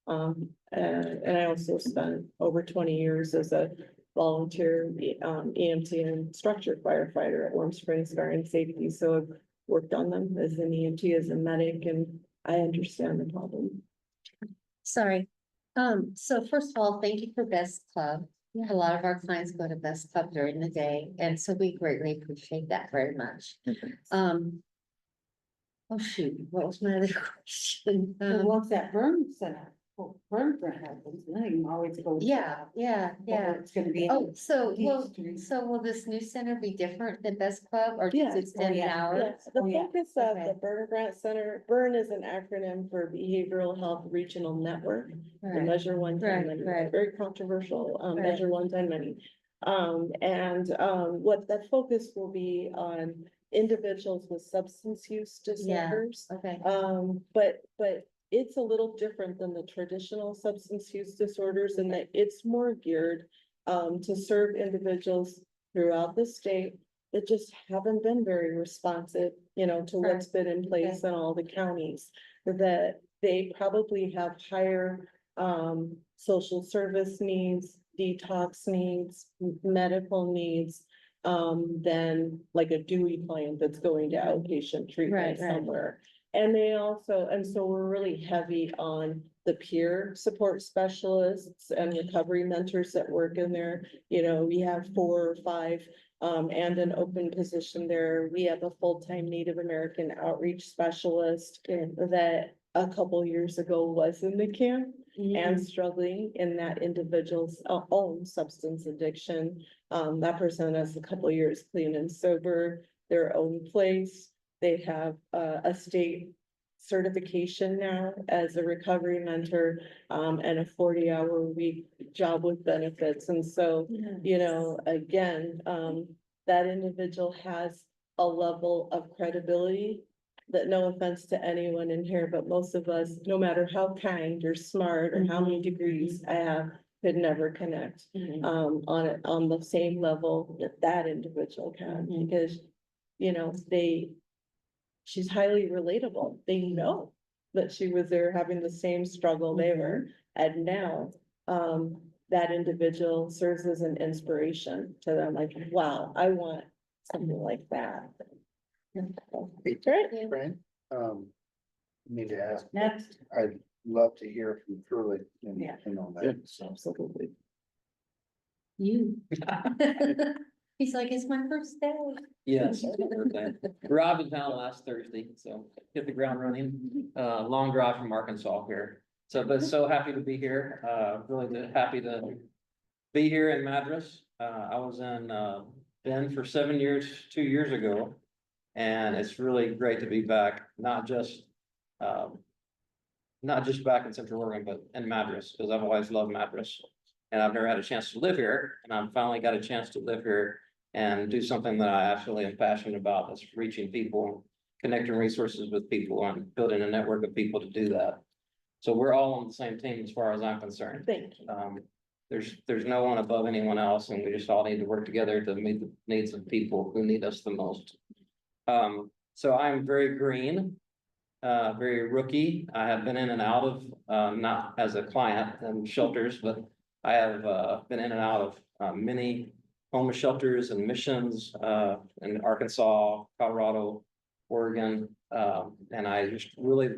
And I also spent over 20 years as a volunteer, EMT and structured firefighter at Warm Springs Fire and Safety, so I've worked on them as an EMT, as a medic, and I understand the problem. Sorry. So first of all, thank you for Best Club. A lot of our clients go to Best Club during the day, and so we greatly appreciate that very much. Oh shoot, what was my other question? So once that burn center, burn grant happens, then you can always go. Yeah. It's gonna be. Oh, so Peachtree. will this new center be different than Best Club, or Yeah. does it extend Oh, an yeah. hour? Yes, the Oh, yeah. focus of Okay. the Burn Grant Center, Burn is an acronym for Behavioral Health Regional Network. The Right. measure one time Right, money, right. very controversial, Right. measure one time money. What that focus will be on individuals with substance use disorders. Okay. But it's a little different than the traditional substance use disorders in that it's more geared to serve individuals throughout the state that just haven't been very responsive, to what's been in place in all the counties. That they probably have higher social service needs, detox needs, medical needs than like a Dewey client that's going to outpatient treatment Right, right. somewhere. And they also, and so we're really heavy on the peer support specialists and recovery mentors that work in there. We have 4 or 5 and an open position there. We have a full-time Native American outreach specialist that a couple years ago was in the camp and struggling in that individual's own substance addiction. That person has a couple years clean and sober, their own place. They have a state certification now as a recovery mentor, and a 40-hour week job with benefits. And so, again, that individual has a level of credibility that, no offense to anyone in here, but most of us, no matter how kind or smart or how many degrees I have, could never connect on the same level that individual can, because, she's highly relatable. They know that she was there having the same struggle they were, and now, that individual serves as an inspiration to them, like, wow, I want something like that. Right? Fran, need to ask, Next. I'd love to hear from Truly and, Yeah. on Yeah. that, so. Absolutely. You. He's like, it's my first day. Yes. Rob in town last Thursday, so hit the ground running. Long drive from Arkansas here. But so happy to be here. Really happy to be here in Madras. I was in Bend for 7 years, 2 years ago. And it's really great to be back, not just back in Central Oregon, but in Madras, because I've always loved Madras. And I've never had a chance to live here, and I've finally got a chance to live here and do something that I actually am passionate about, that's reaching people, connecting resources with people, and building a network of people to do that. So we're all on the same team as far as I'm concerned. Thank you. There's no one above anyone else, and we just all need to work together to meet the needs of people who need us the most. So I'm very green, very rookie. I have been in and out of, not as a client in shelters, but I have been in and out of many homeless shelters and missions in Arkansas, Colorado, Oregon. And I just really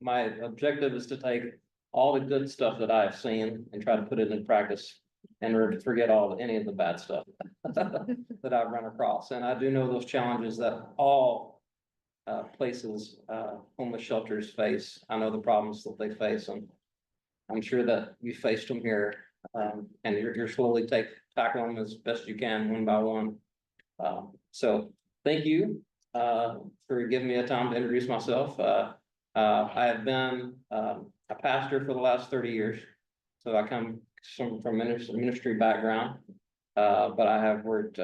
my objective is to take all the good stuff that I've seen and try to put it in practice and forget any of the bad stuff that I've run across. And I do know those challenges that all places, homeless shelters face. I know the problems that they face, and I'm sure that you faced them here, and you're slowly tackling them as best you can, one by one. So thank you for giving me a time to introduce myself. I have been a pastor for the last 30 years, so I come from ministry background, but I have worked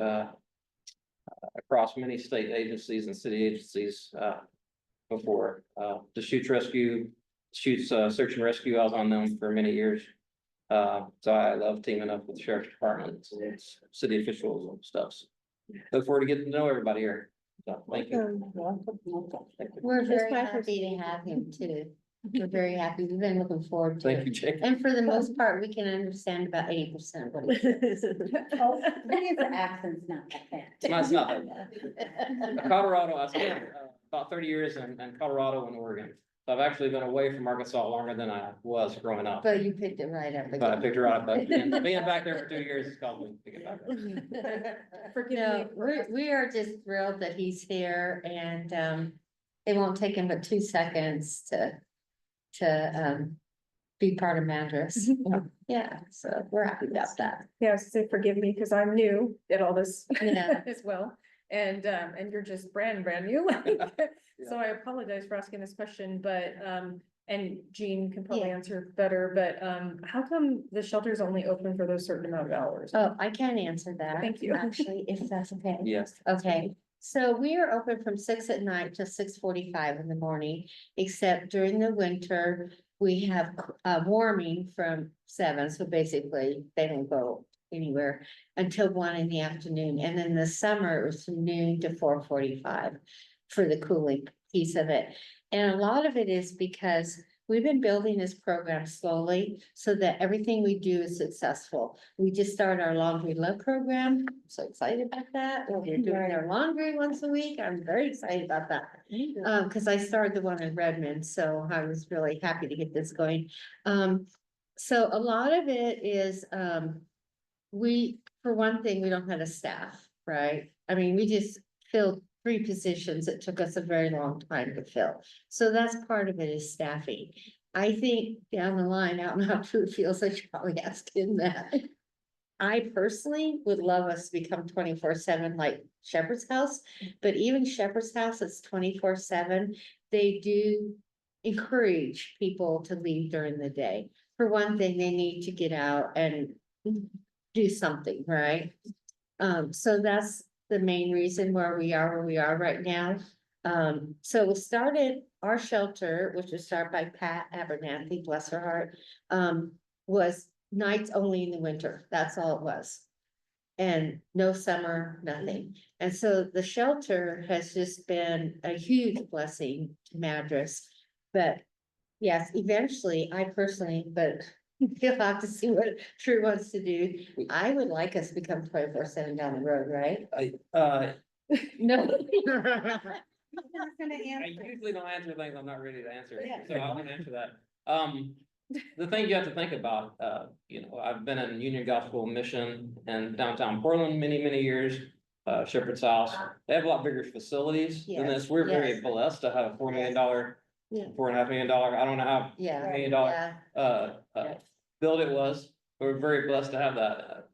across many state agencies and city agencies before. Deschutes Rescue, Deschutes Search and Rescue, I was on them for many years. So I love teaming up with sheriff's departments and city officials and stuff. Look forward to getting to know everybody here. So thank you. We're very my first happy to have him too. We're very happy. We've been looking forward to Thank you, it. Jake. And for the most part, we can understand about 80% of what he says. Oh, his accent's not that bad. It's not that Colorado, I spent about 30 years in Colorado and Oregon. So I've actually been away from Arkansas longer than I was growing up. But you picked it right up But I again. picked her up, but being back there for 2 years has caused me to get back there. Forgive No, me. for- we are just thrilled that he's here, and it won't take him but 2 seconds to be part of Madras. Yeah, so we're happy about that. Yeah, I was gonna say forgive me, because I'm new at all this Yeah. as well. And you're just brand new. So I apologize for asking this question, but, and Jean can probably Yeah. answer better, but, how come the shelter's only open for those certain amount of hours? Oh, I can answer that. Thank you. Actually, if that's okay. Yes. Okay, So we are open from 6 at night to 6:45 in the morning, except during the winter, we have warming from 7, so basically they don't go anywhere until 1 in the afternoon. And then the summer it was from noon to 4:45 for the cooling piece of it. And a lot of it is because we've been building this program slowly so that everything we do is successful. We just started our laundry love program. I'm so excited about that. We're doing our laundry once a week. I'm very excited about that. Because I started the one in Redmond, so I was really happy to get this going. So a lot of it is, for one thing, we don't have a staff, right? I mean, we just filled 3 positions. It took us a very long time to fill. So that's part of it is staffing. I think down the line, I don't know how true it feels, I should probably ask him that. I personally would love us to become 24/7 like Shepherd's House, but even Shepherd's House is 24/7. They do encourage people to leave during the day. For one thing, they need to get out and do something, right? So that's the main reason where we are right now. So we started our shelter, which was started by Pat Abernathy, bless her heart, was nights only in the winter. That's all it was. And no summer, nothing. And so the shelter has just been a huge blessing to Madras. But yes, eventually, I personally, but you'll have to see what True wants to do. I would like us to become 24/7 down the road, right? No. I usually don't answer things I'm not ready to answer, Yeah. so I won't answer that. The thing you have to think about, I've been in Union Gospel Mission in downtown Portland many years. Shepherd's House, they have a lot bigger facilities than this. Yes, We're very yes. blessed to have a $4 million, Yeah. $4.5 million, I don't know how Yeah. $1 million Yeah. build it was. We're very blessed to have that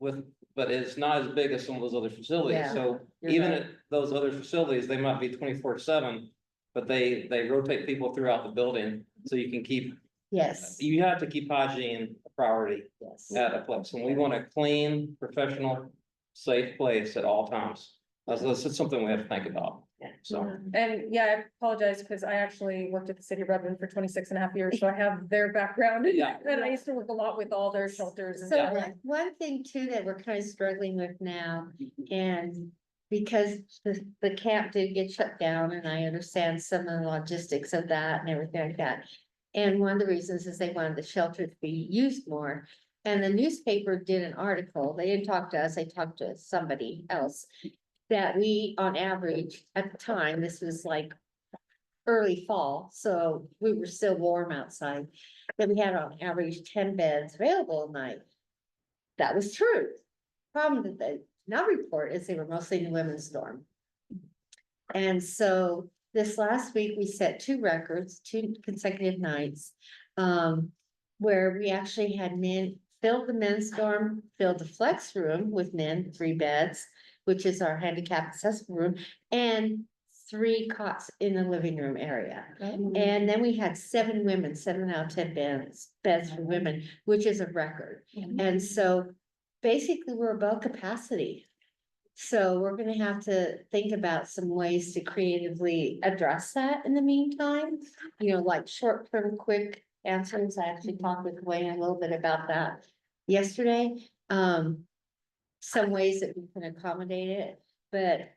but it's not as big as some of those other facilities, Yeah, so you're even right. at those other facilities, they might be 24/7. But they rotate people throughout the building, so you can Yes, you have to keep hygiene a priority yes. at a place, and we want a clean, professional, safe place at all times. That's something we have to think about, so. And yeah, I apologize because I actually worked at the city of Redmond for 26.5 years, so I have their background. Yeah. And I used to work a lot with all their shelters and So stuff. one thing too that we're kind of struggling with now, and because the camp did get shut down, and I understand some of the logistics of that and everything like that. And one of the reasons is they wanted the shelter to be used more. And the newspaper did an article, they didn't talk to us, they talked to somebody else. That we, on average, at the time, this was like early fall, so we were still warm outside. That we had on average 10 beds available at night. That was true. Problem that they now report is they were mostly in the women's dorm. And so this last week, we set 2 records, 2 consecutive nights. Where we actually had men filled the men's dorm, filled the flex room with men, 3 beds, which is our handicap accessible room, and 3 cots in the living room area. And then we had 7 women, 7 out of 10 beds for women, which is a record. And so basically we're above capacity. So we're gonna have to think about some ways to creatively address that in the meantime, like short-term, quick answers. I actually talked with Wayne a little bit about that yesterday. Some ways that we can accommodate it, but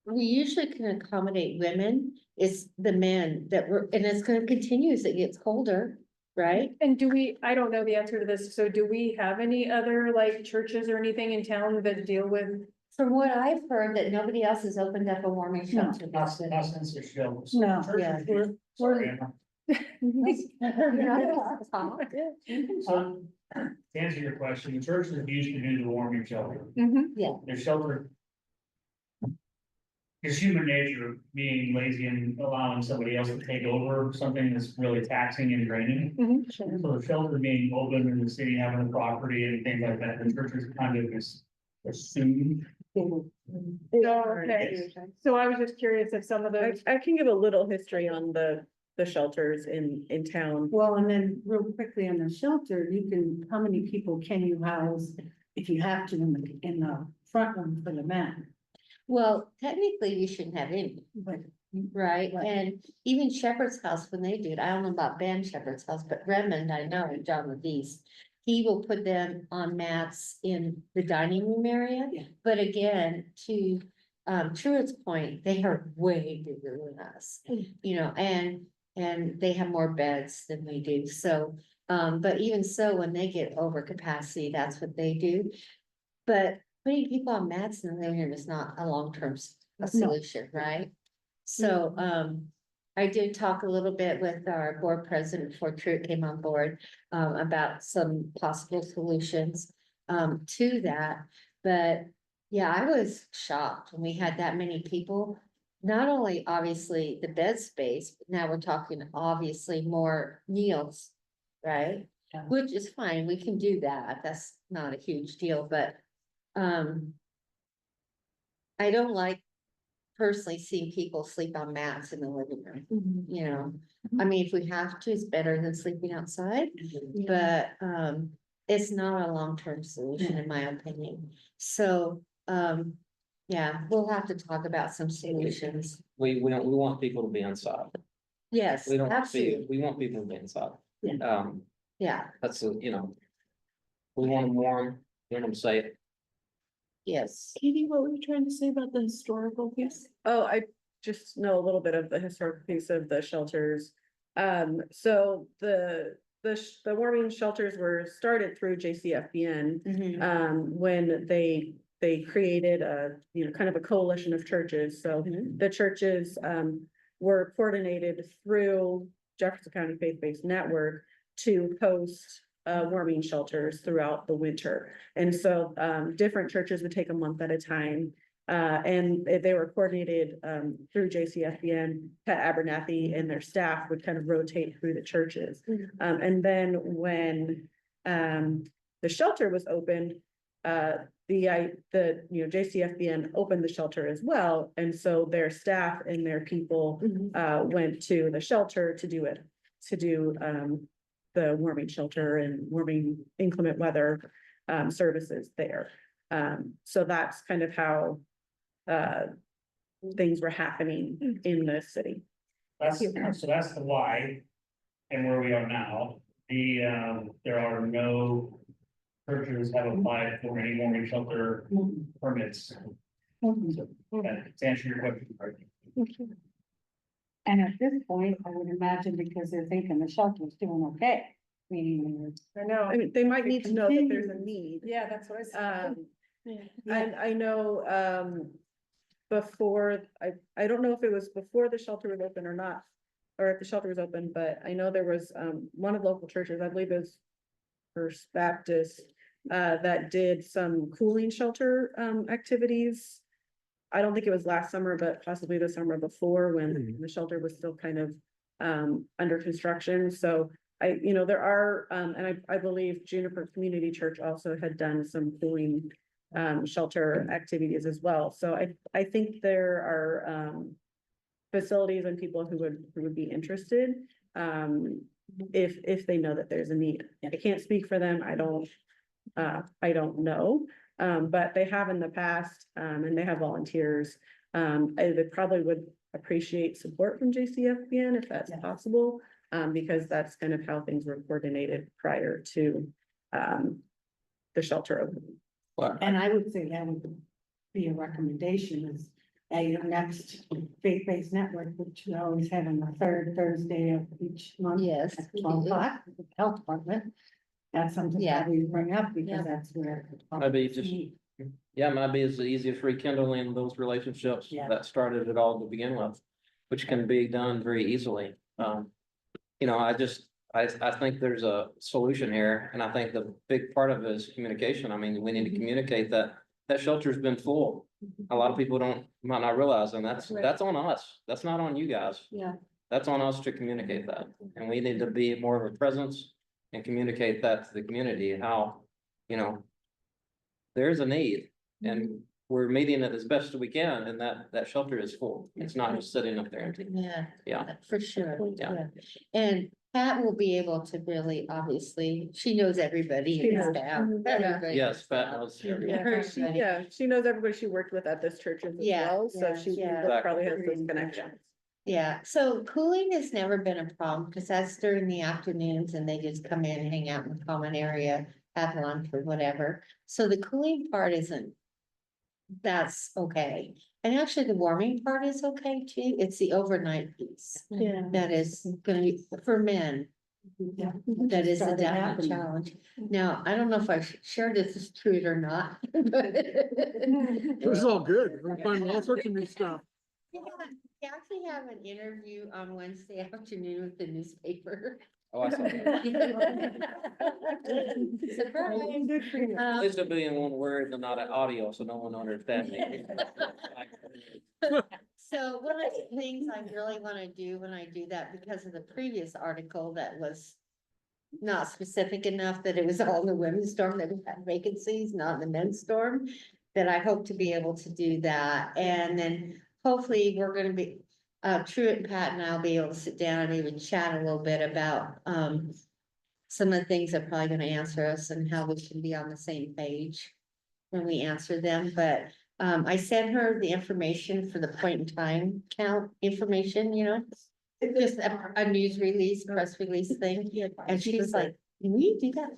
we usually can accommodate women. It's the men and it's gonna continue as it gets colder, right? And I don't know the answer to this, so do we have any other like churches or anything in town that deal with? From what I've heard, that nobody else has opened up a warming shelter. Not since the show. No, yeah. Sorry, Emma. So, to answer your question, the churches used to do the warming shelter. Their shelter. It's human nature being lazy and allowing somebody else to take over something that's really taxing and draining. So the shelter being open and the city having a property and things like that, the churches kind of is assumed. Okay, so I was just curious if some of those. I can give a little history on the shelters in town. Well, and then real quickly on the shelter, how many people can you house if you have to in the front room for the men? Well, technically you shouldn't have any, But right? Right. And even Shepherd's House, when they do it, I don't know about Ben Shepherd's House, but Redmond, I know, and John Levis. He will put them on mats in the dining room area. Yeah. But again, to Truett's point, they are way bigger than us. You know, and they have more beds than we do, so. But even so, when they get over capacity, that's what they do. But putting people on mats in the living room is not a long-term solution, right? So, I did talk a little bit with our board president before Truett came on board, about some possible solutions, to that. But yeah, I was shocked when we had that many people. Not only obviously the bed space, but now we're talking obviously more meals, right? Yeah. Which is fine, we can do that, that's not a huge deal, but, I don't like personally seeing people sleep on mats in the living room, you know? I mean, if we have to, it's better than sleeping outside, but, it's not a long-term solution, in my opinion. So, yeah, we'll have to talk about some solutions. We want people to be inside. Yes, We don't absolutely, we want people to be inside. Yeah. yeah, That's, you know. We want them warm, we want them safe. yes. Katie, what were you trying to say about the historical piece? Oh, I just know a little bit of the historical piece of the shelters. So the warming shelters were started through JCFBN. When they created a, you know, kind of a coalition of churches, so the churches, were coordinated through Jefferson County Faith-Based Network to host warming shelters throughout the winter. And so, different churches would take a month at a time. And they were coordinated, through JCFBN, Pat Abernathy and their staff would kind of rotate through the churches. And then when, the shelter was opened, JCFBN opened the shelter as well, and so their staff and their people went to the shelter to do the warming shelter and warming inclement weather services there. So that's kind of how things were happening in the city. So that's the why and where we are now. There are no churches have applied for any warming shelter permits. So, to answer your question, right? And at this point, I would imagine because they're thinking the shelter's doing okay, meaning. I know, I mean, they might need to know that there's a need. Yeah, that's what I said. And I know, before, I don't know if it was before the shelter was open or not, or if the shelter was open, but I know there was, one of the local churches, I believe it was First Baptist, that did some cooling shelter, activities. I don't think it was last summer, but possibly the summer before when the shelter was still kind of, under construction. So there are, and I believe Juniper Community Church also had done some cooling shelter activities as well. So I think there are facilities and people who would be interested if they know that there's a need. I can't speak for them. I don't know. But they have in the past, and they have volunteers. They probably would appreciate support from JCFBN if that's possible, because that's kind of how things were coordinated prior to the shelter opening. And I would say that would be a recommendation is at your next faith-based network, which we always have on the third Thursday of each month. Yes, At we 12 do. o'clock, with the health department. That's something Yeah. that we bring up Yeah. because that's where. Maybe just, yeah, maybe it's the easiest rekindling those relationships Yeah. that started it all to begin with, which can be done very easily. I think there's a solution here, and I think the big part of it is communication. I mean, we need to communicate that shelter's been full. A lot of people might not realize, and that's on us. That's not on you guys. Yeah. That's on us to communicate that, and we need to be more of a presence and communicate that to the community, how, there's a need, and we're meeting it as best we can, and that shelter is full. It's not just sitting up there empty. Yeah. Yeah. For sure, Yeah. yeah. And Pat will be able to really, obviously, she knows everybody in Yeah. staff. everybody in Yes, Pat staff. knows. Yeah, she knows everybody she worked with at this church as Yeah, well, so yeah, she yeah. probably has those connections. Yeah, so cooling has never been a problem, because that's during the afternoons and they just come in, hang out in the common area, have lunch or whatever. So the cooling part isn't. That's okay. And actually, the warming part is okay too. It's the overnight piece. Yeah. That is gonna be, for men, Yeah. that is a Started definite happening. challenge. Now, I don't know if I shared this is true or not. but- This is all good. We're finding all sorts of new stuff. Yeah, we actually have an interview on Wednesday afternoon with the newspaper. Oh, I saw that. Surprise. Good for you. Um, At least it'll be in one word and not an audio, so no one understands me. So one of the things I really wanna do when I do that, because of the previous article that was not specific enough that it was all in the women's storm that we had vacancies, not in the men's storm, that I hope to be able to do that. And then hopefully we're gonna be, Truett and Pat and I'll be able to sit down and even chat a little bit about, some of the things they're probably gonna answer us and how we can be on the same page when we answer them, but I sent her the information for the point in time count information, you know? Just a news release, press release thing, and she's like, can we do that?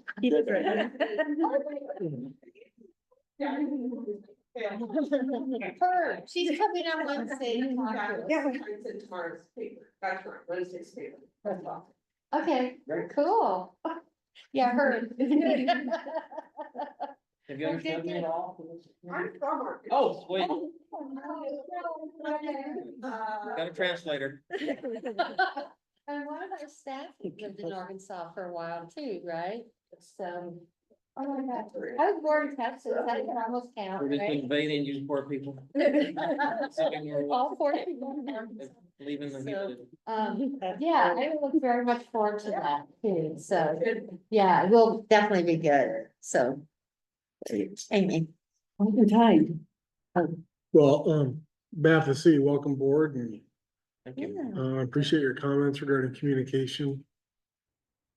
Her, she's coming on Wednesday to talk to us. Okay, cool. Yeah, her. Have you understood me at all? I'm from. Oh, sweet. Got a translator. And one of our staff lived in Arkansas for a while too, right? So. Oh my God, I was born in Texas, that can almost count, We're just right? invading you poor people. All 4 people. Leaving the. Yeah, I look very much forward to that too, so, yeah, it will definitely be good, so. Amy. Good time. Well, Bath of City, welcome board, and Thank you. Yeah. I appreciate your comments regarding communication.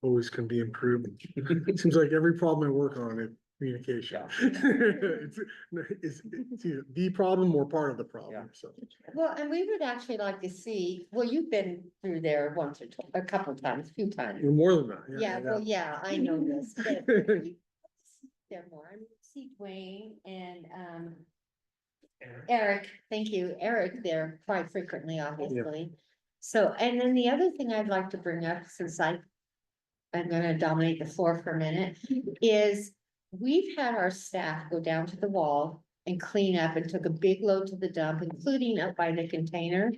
Always can be improved. It seems like every problem I work on is communication. It's either the problem or part of the Yeah. problem, so. Well, and we would actually like to see, well, you've been through there once or a couple of times, a few times. More than that. Yeah, well, yeah, I know this, but we there more, I mean, see Dwayne and, Eric, thank you, Eric there quite frequently, obviously. So, and then the other thing I'd like to bring up, since I'm gonna dominate the floor for a minute, is we've had our staff go down to the wall and clean up and took a big load to the dump, including up by the container.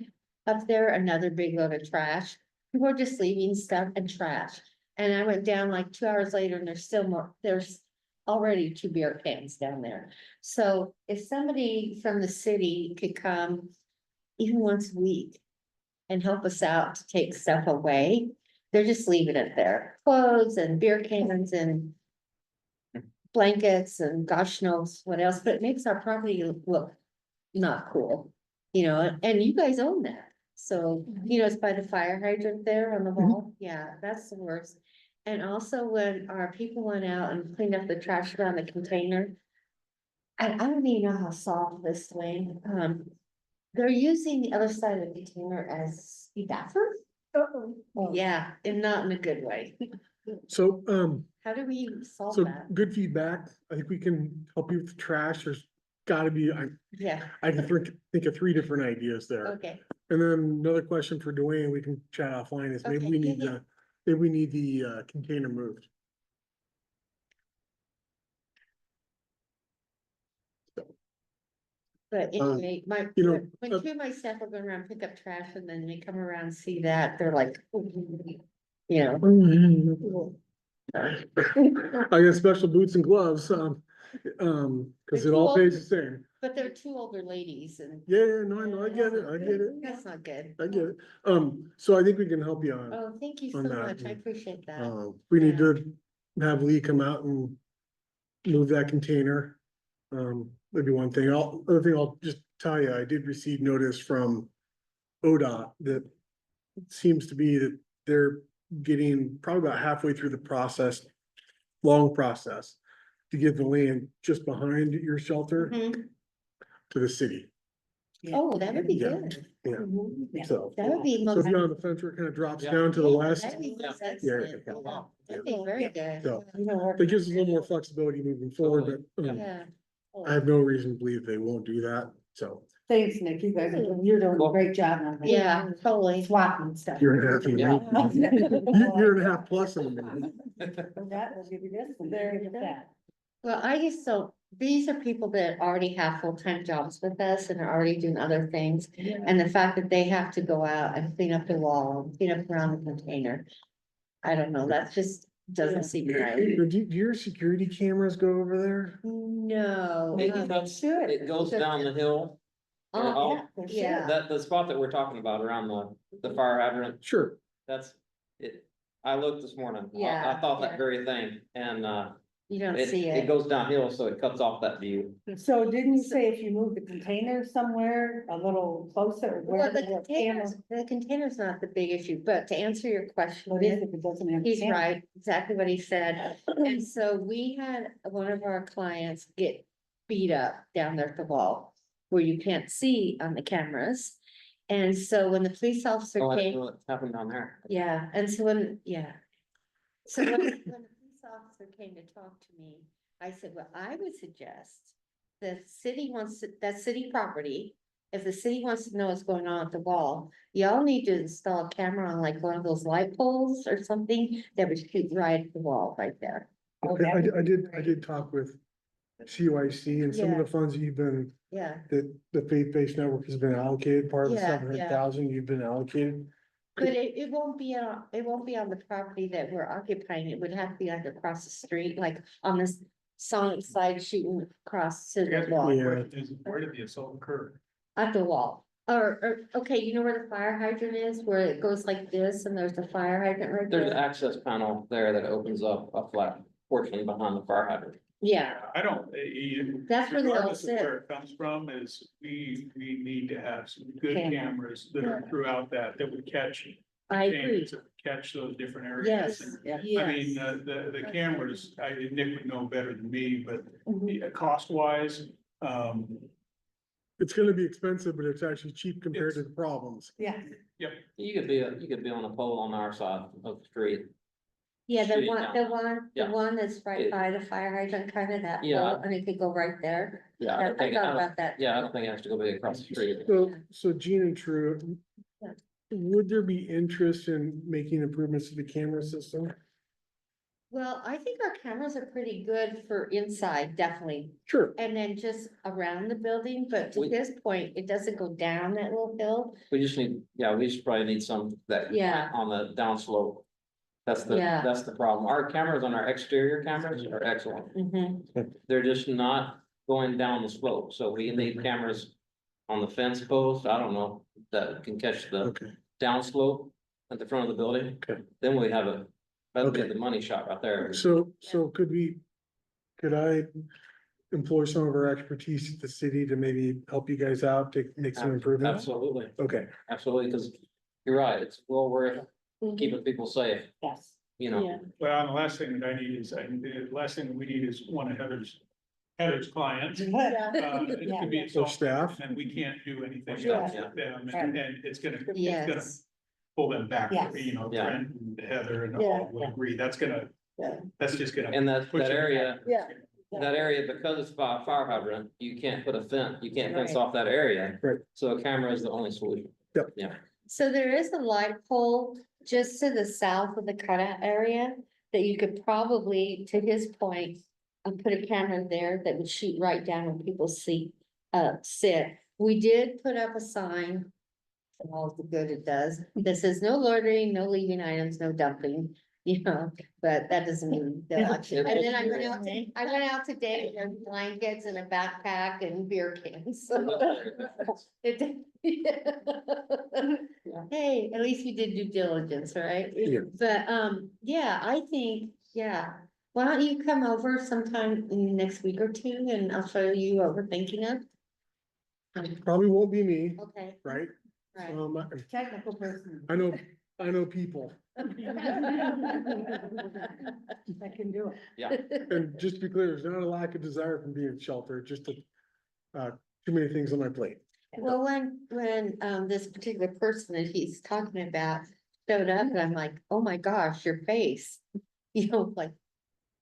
Up there, another big load of trash. People are just leaving stuff and trash. And I went down like 2 hours later and there's still more, there's already 2 beer cans down there. So if somebody from the city could come even once a week and help us out to take stuff away, they're just leaving it there, clothes and beer cans and blankets and gosh knows what else, but it makes our property look not cool, you know, and you guys own that. So, you know, it's by the fire hydrant there on the wall. Yeah, that's the worst. And also when our people went out and cleaned up the trash around the container. And I don't even know how soft this way, they're using the other side of the container as a bathroom. Yeah, and not in a good way. So, How do we solve so that? good feedback. I think we can help you with the trash. There's gotta be, Yeah, I can think of 3 different ideas there. okay, And then another question for Dwayne, we can chat offline, is maybe Okay, we yeah, need yeah. the container moved. but anyway, you know, when 2 of my staff are going around, pick up trash and then they come around, and see that, they're like, you know. I got special boots and gloves, cause it all pays the same. But they're 2 older ladies and. Yeah, no, I know, I get it, I get it, That's not good. I get it. So I think we can help you on. Oh, thank you so on that, much, I and, appreciate that. We need to have Lee come out and move that container. Maybe one thing, other thing I'll just tell you, I did receive notice from ODOT that it seems to be that they're getting probably about halfway through the process, long process, to give the land just behind your shelter Mhm. to the city. Oh, that would be Yeah. good. Yeah, Yeah. so. That would be So most. if you're on the fence where it kind of drops Yeah. down to the west, That'd be most Yeah. excellent. Yeah. Yeah, that'd be very good. so You know, we're- that gives us a little more flexibility moving forward, but Yeah. I have no reason to believe they won't do that, so. Thanks, Nick, you guys, you're doing a great job on that. Yeah, totally. Swapping stuff. Year and a half, year and a half plus in a minute. That will give you this one, there you go. Well, I just so, these are people that already have full-time jobs with us and are already doing other things. And the fact that they have to go out and clean up the wall, clean up around the container. I don't know, that just doesn't seem right. Do your security cameras go over there? No. It goes down the hill. Oh, yeah. That, the spot that we're talking about around the fire hydrant, Sure. that's it. I looked this morning. Yeah, I thought yeah. that very thing, and, You don't it, see it it. goes downhill, so it cuts off that view. So didn't you say if you move the container somewhere a little closer? Well, where the container's not the big issue, but to answer your question, What is it if it doesn't have? he's camera? right, exactly what he said. And so we had one of our clients get beat up down there at the wall where you can't see on the cameras. And so when the police officer Oh, I didn't came, know what happened down there. yeah, and so when, yeah. So when the police officer came to talk to me, I said, well, I would suggest the city wants, that city property, if the city wants to know what's going on at the wall, y'all need to install a camera on like one of those light poles or something that would shoot right at the wall right there. Okay, I did talk with CYC and some of Yeah. the funds that you've been, Yeah, that the faith-based network has been allocated, part of the Yeah, 700,000 you've been allocated. but it won't be on the property that we're occupying. It would have to be like across the street, like on this sonic side shooting across to the wall. Yeah. Where did the assault occur? At the wall, okay, you know where the fire hydrant is, where it goes like this and there's a fire hydrant right There's an there? access panel there that opens up a flat portion behind the fire hydrant. Yeah, I don't, That's where they all regardless of sit. where it comes from is we need to have some good Camera. cameras that are throughout that would catch. I agree. cameras that would Catch those different areas. Yes, And, yes. I mean, the cameras, Nick would know better than me, but Mhm. cost wise, It's gonna be expensive, but it's actually cheap compared to the problems. Yeah. You could be on a pole on our side of the street. Yeah, Shooting down. the Yeah. one that's right It- by the fire hydrant, kind of that, Yeah. pole, and it could go right there. Yeah, I I don't think, thought about that. yeah, I don't think it has to go big across the street. So Gene and True, Yeah. would there be interest in making improvements to the camera system? Well, I think our cameras are pretty good for inside, definitely, Sure. and then just around the building, but to We- this point, it doesn't go down that little hill. We just probably need some that. Yeah. On the downslope. That's Yeah. the problem. Our cameras on our exterior cameras are excellent. Mhm. They're just not going down the slope, so we need cameras on the fence post, I don't know, that can catch the Okay. downslope at the front of the building. Okay. Then we have that'd be Okay. the money shot right there. So could I employ some of our expertise at the city to maybe help you guys out to make some improvements? Absolutely, Okay, absolutely, because you're right, it's well worth keeping people safe, Yes. you know. Yeah. well, and the last thing that I need is, the last thing that we need is one of Heather's clients. It could be So assault, staff? and we can't do anything Yeah. else with them, and it's gonna Yes, pull them back, Yes. you know, Yeah. Trent and Heather and Yeah. all will agree, that's just gonna. And that push it area, Yeah. that area, because it's by a fire hydrant, you can't put a fence, you can't fence Right. off that area. Right. So a camera is the only solution. Yep. Yeah, so there is a light pole just to the south of the cutout area that you could probably, to his point, put a camera there that would shoot right down when people sit. We did put up a sign. For all the good it does, that says no loitering, no leaving items, no dumping, you know, but that doesn't mean. that. And then I went out today with blankets and a backpack and beer cans, so. It- Hey, at least you did due diligence, right? Yeah. But, yeah, I think, yeah, why don't you come over sometime in the next week or two and I'll show you what we're thinking of? probably won't be me, Okay, right? right. Um, Technical person. I know people. I can do it. Yeah, And just to be clear, there's not a lack of desire from being sheltered, just too many things on my plate. Well, when, this particular person that he's talking about showed up, and I'm like, oh my gosh, your face. You know, like,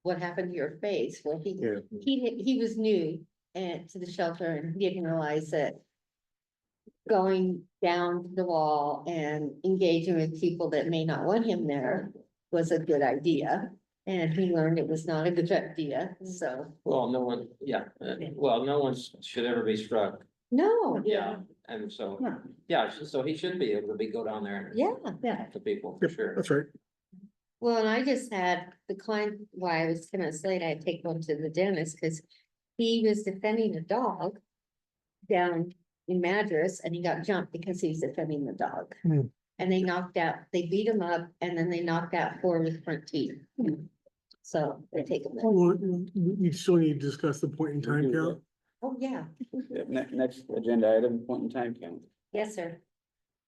what happened to your face? Well, Yeah. he was new and to the shelter and he didn't realize that going down the wall and engaging with people that may not want him there was a good idea. And he learned it was not a good idea, so, well, no one, yeah, well, no one should ever be struck. no, Yeah, and so, No. yeah, so he should be able to go down there and yeah. talk to people, for Yep, sure. that's right. Well, and I just had the client, why I was 10 minutes late, I had to take one to the dentist, because he was defending a dog down in Madras, and he got jumped because he was defending the dog. Hmm. And they beat him up, and then they knocked out 4 with front teeth. So they take him. Well, we still need to discuss the point in time count. Oh, yeah. Next agenda item, point in time count. Yes, sir.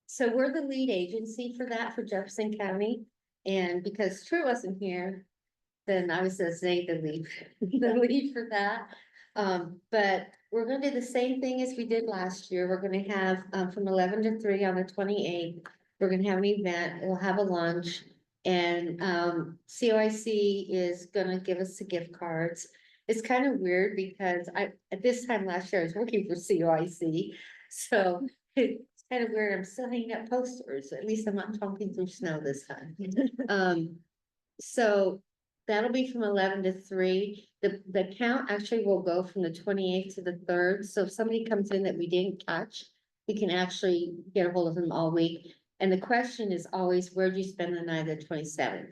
So we're the lead agency for that for Jefferson County, and because True wasn't here, then I was gonna say the lead, the lead for that. But we're gonna do the same thing as we did last year. We're gonna have, from 11 to 3 on the 28th. We're gonna have an event, we'll have a lunch, and, COIC is gonna give us the gift cards. It's kind of weird because at this time last year, I was working for COIC, so it's kind of weird. I'm still hanging up posters. At least I'm not talking through snow this time. So that'll be from 11 to 3. The count actually will go from the 28th to the 3rd. So if somebody comes in that we didn't catch, we can actually get a hold of them all week. And the question is always, where'd you spend the night of the 27th?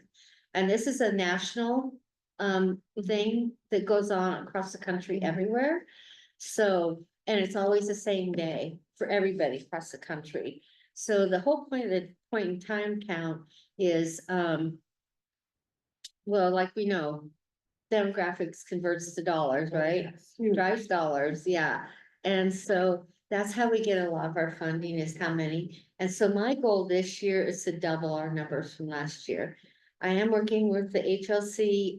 And this is a national thing that goes on across the country everywhere. So, and it's always the same day for everybody across the country. So the whole point of the point in time count is, well, like we know, demographics converts to dollars, right? Drives dollars, yeah. And so that's how we get a lot of our funding is how many. And so my goal this year is to double our numbers from last year. I am working with the HLC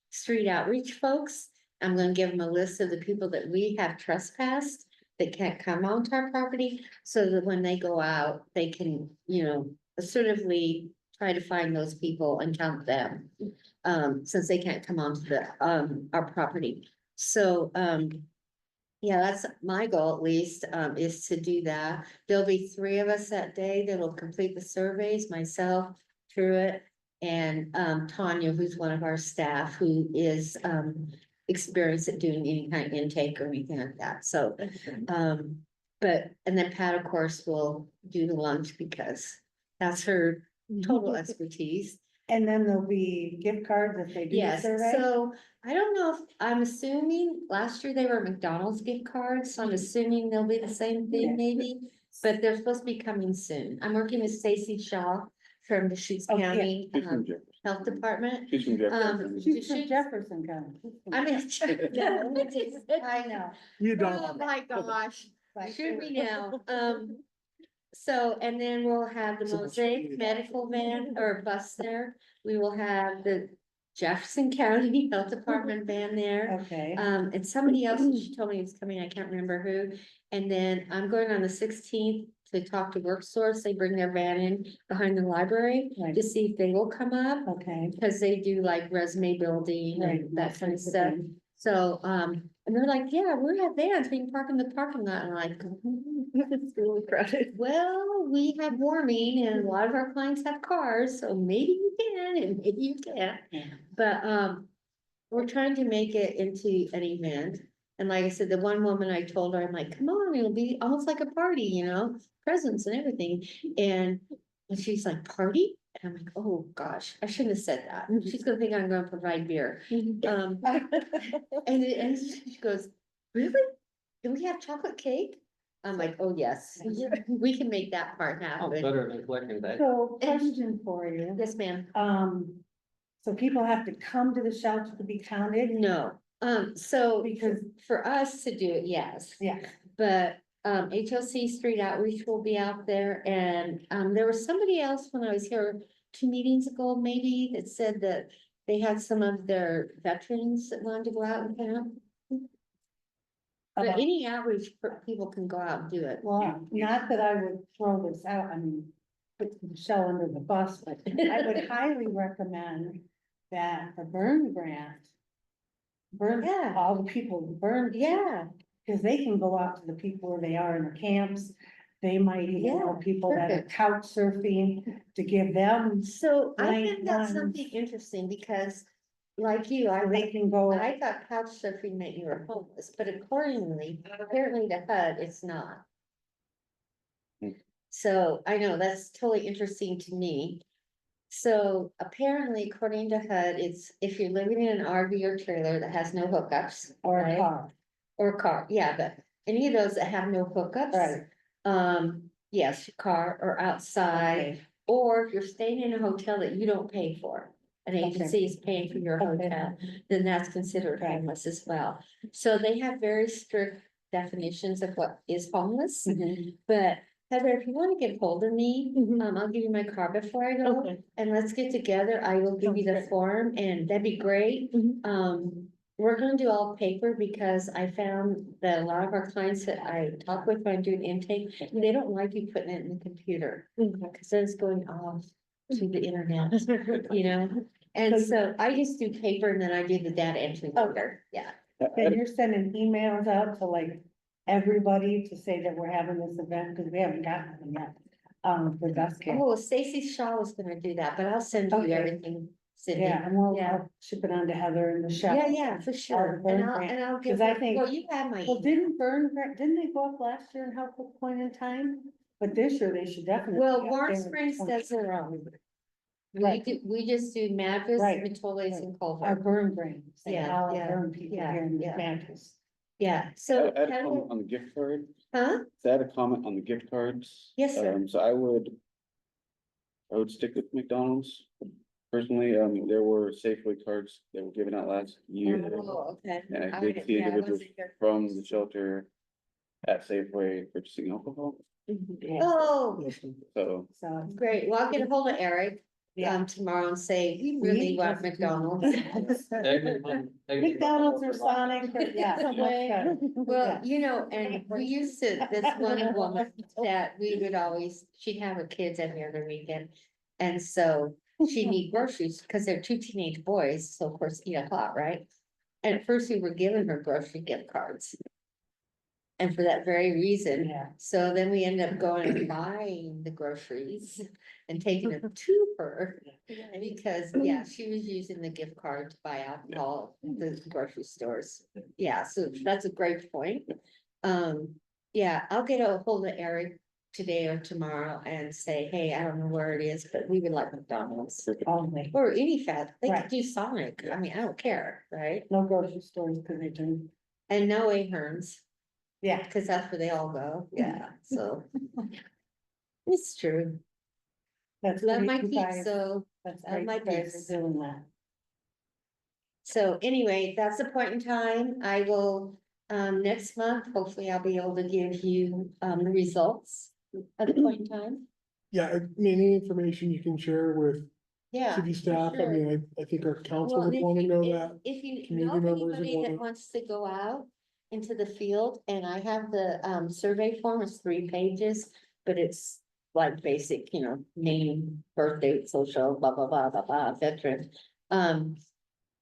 street outreach folks. I'm gonna give them a list of the people that we have trespassed that can't come onto our property, so that when they go out, they can, you know, assertively try to find those people and count them. Since they can't come onto the our property. So yeah, that's my goal at least, is to do that. There'll be 3 of us that day that'll complete the surveys, myself, Truett, and Tanya, who's one of our staff, who is experienced at doing any kind of intake or anything like that. So but, and then Pat, of course, will do the lunch because that's her total expertise. And then there'll be gift cards if they do the Yes, survey. so I don't know if, I'm assuming last year they were McDonald's gift cards, so I'm assuming they'll be the same thing maybe. But they're supposed to be coming soon. I'm working with Stacy Shaw from the Deschutes Oh, yeah. County She's from Jefferson. Health Department. She's from Jefferson. She's from Jefferson County. I mean. I know. We Oh adopt. my gosh, Like- shoot me now. So, and then we'll have the Mosaic Medical Van or bus there. We will have the Jefferson County Health Department van there. Okay. And somebody else, she told me was coming, I can't remember who. And then I'm going on the 16th to talk to WorkSource. They bring their van in behind the library Right. to see if they will come up. Okay. Because they do like resume building Right, and that kind of that's the stuff. thing. So, and they're like, yeah, we have vans, we can park in the parking lot, and I'm like, it's really crowded. Well, we have warming and a lot of our clients have cars, so maybe you can and maybe you can't. Yeah. But, we're trying to make it into an event. And like I said, the one woman I told her, I'm like, come on, it'll be almost like a party, you know, presents and everything. And she's like, party? And I'm like, oh gosh, I shouldn't have said that. She's gonna think I'm gonna provide beer. And she goes, really? Can we have chocolate cake? I'm like, oh, yes, we can make that part Oh, happen. better than collecting that. So question for you. Yes, ma'am. So people have to come to the shelter to be counted? No, so Because, for us to do it, yes. yeah, But HLC Street Outreach will be out there and there was somebody else when I was here 2 meetings ago, maybe, that said that they had some of their veterans that wanted to go out and camp. But About- any outreach, people can go out and do it. Well, not that I would throw this out, I mean, put Michelle under the bus, but I would highly recommend that the burn grant. Burn, Yeah. all the people who burn. Yeah, Cause they can go out to the people where they are in the camps. They might even know Yeah, people that are perfect. couch surfing to give them, so I Blank think that's ones. something interesting because like you, I so they can go. I thought couch surfing meant you were homeless, but accordingly, apparently to HUD, it's not. Hmm. So I know that's totally interesting to me. So apparently, according to HUD, it's if you're living in an RV or trailer that has no hookups. Or a right? car. Or car, yeah, but any of those that have no hookups. Right. Yes, car or outside, Okay. or if you're staying in a hotel that you don't pay for. An Okay. agency is paying for your Okay. hotel, then that's considered Okay. homeless as well. So they have very strict definitions of what is homeless, Mhm. but Heather, if you wanna get hold of me, Mhm. I'll give you my card before I go. Okay. And let's get together, I will give you the Sounds great. form and that'd be great. Mhm. We're gonna do all paper because I found that a lot of our clients that I talk with when I'm doing intake, they don't like you putting it in the computer. Cause then it's going off to the internet, you know? And so I just do paper and then I do the data entry. Okay. Yeah, And you're sending emails out to like everybody to say that we're having this event, cause we haven't gotten them yet. For BestCare. oh, Stacy Shaw was gonna do that, but I'll send you Okay. everything, Cindy. Yeah, and we'll, Yeah. I'll ship it on to Heather and Michelle. Yeah, yeah, for sure. burn And I'll, grant, and I'll 'cause give, I think- well, you have my Well, email. didn't they go up last year and help with point in time? But this year they should definitely. Well, be up Warren there. Springs does their own. Right. We just do Madras, Right, Metoles right. and Our Culver. burn grants. and Yeah, all our yeah, burn people yeah, here in yeah. Madras. Yeah, so, I had a Heather- comment on the gift card. huh? So I had a comment on the gift cards. Yes, sir. So I would stick with McDonald's. Personally, there were Safeway cards that were given out last year. Oh, okay. And I I did didn't- see yeah, I individuals wasn't here. from the shelter at Safeway purchasing alcohol, Oh, so. So, great. Well, I'll get a hold of Eric, yeah. tomorrow and say, we really want McDonald's. McDonald's or Sonic, or, yeah. Subway. that's good. Well, Yeah. you know, and we used to, this one woman that we would always, she'd have her kids every other weekend. And so she'd need groceries, cause they're 2 teenage boys, so of course eat a lot, right? And at first we were giving her grocery gift cards. And for that very reason, Yeah. so then we ended up going and buying the groceries and taking them to her. Because, yeah, she was using the gift card to buy alcohol at the grocery stores. Yeah, so that's a great point. Yeah, I'll get a hold of Eric today or tomorrow and say, hey, I don't know where it is, but we would like McDonald's. Only, Or any fat, they could Right. do Sonic, I mean, I don't care, right? no grocery stores, cause they do, And no Aherns, yeah. cause that's where they all go, yeah, so. It's true, That's love great my you guys- pizza. That's love great my you guys pizza. are doing that. So anyway, that's the point in time. I will, next month, hopefully I'll be able to give you, the results at the point in time. Yeah, I mean, any information you can share with Yeah. city for staff, I sure. mean, I think our council Well, would if wanna you- know if- that. If you community know of members would anybody that wanna- wants to go out into the field, and I have the, survey form, it's 3 pages, but it's like basic, you know, name, birthday, social, blah, blah, blah, blah, blah, veteran.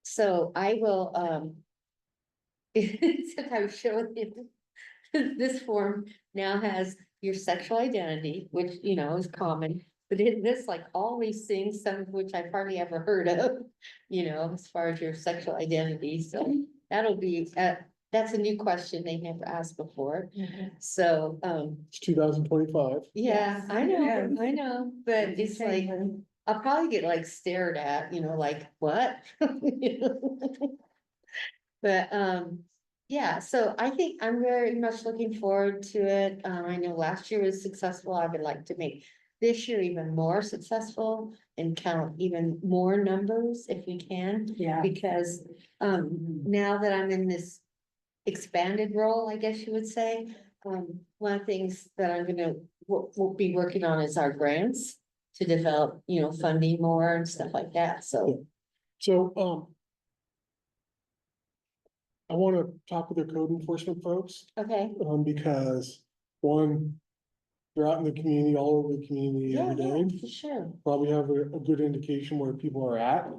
So I will, sometimes show you. This form now has your sexual identity, which, you know, is common, but in this, like, all these things, some of which I've hardly ever heard of. You know, as far as your sexual identity, so that'll be, that's a new question they never asked before, so, It's 2025. yeah, I know, Yes. I know, but Things are it's like, changing. I'll probably get like stared at, you know, like, what? You know? But, yeah, so I think I'm very much looking forward to it. I know last year was successful. I would like to make this year even more successful and count even more numbers if we can. Yeah. Because, now that I'm in this expanded role, I guess you would say, one of the things that I'm gonna, we'll be working on is our grants. to develop, funding more and stuff like that, so. So, I wanna talk with the code enforcement folks, Okay. because one, they're out in the community, all over the community Yeah, every yeah, day, for sure. probably have a good indication where people are at.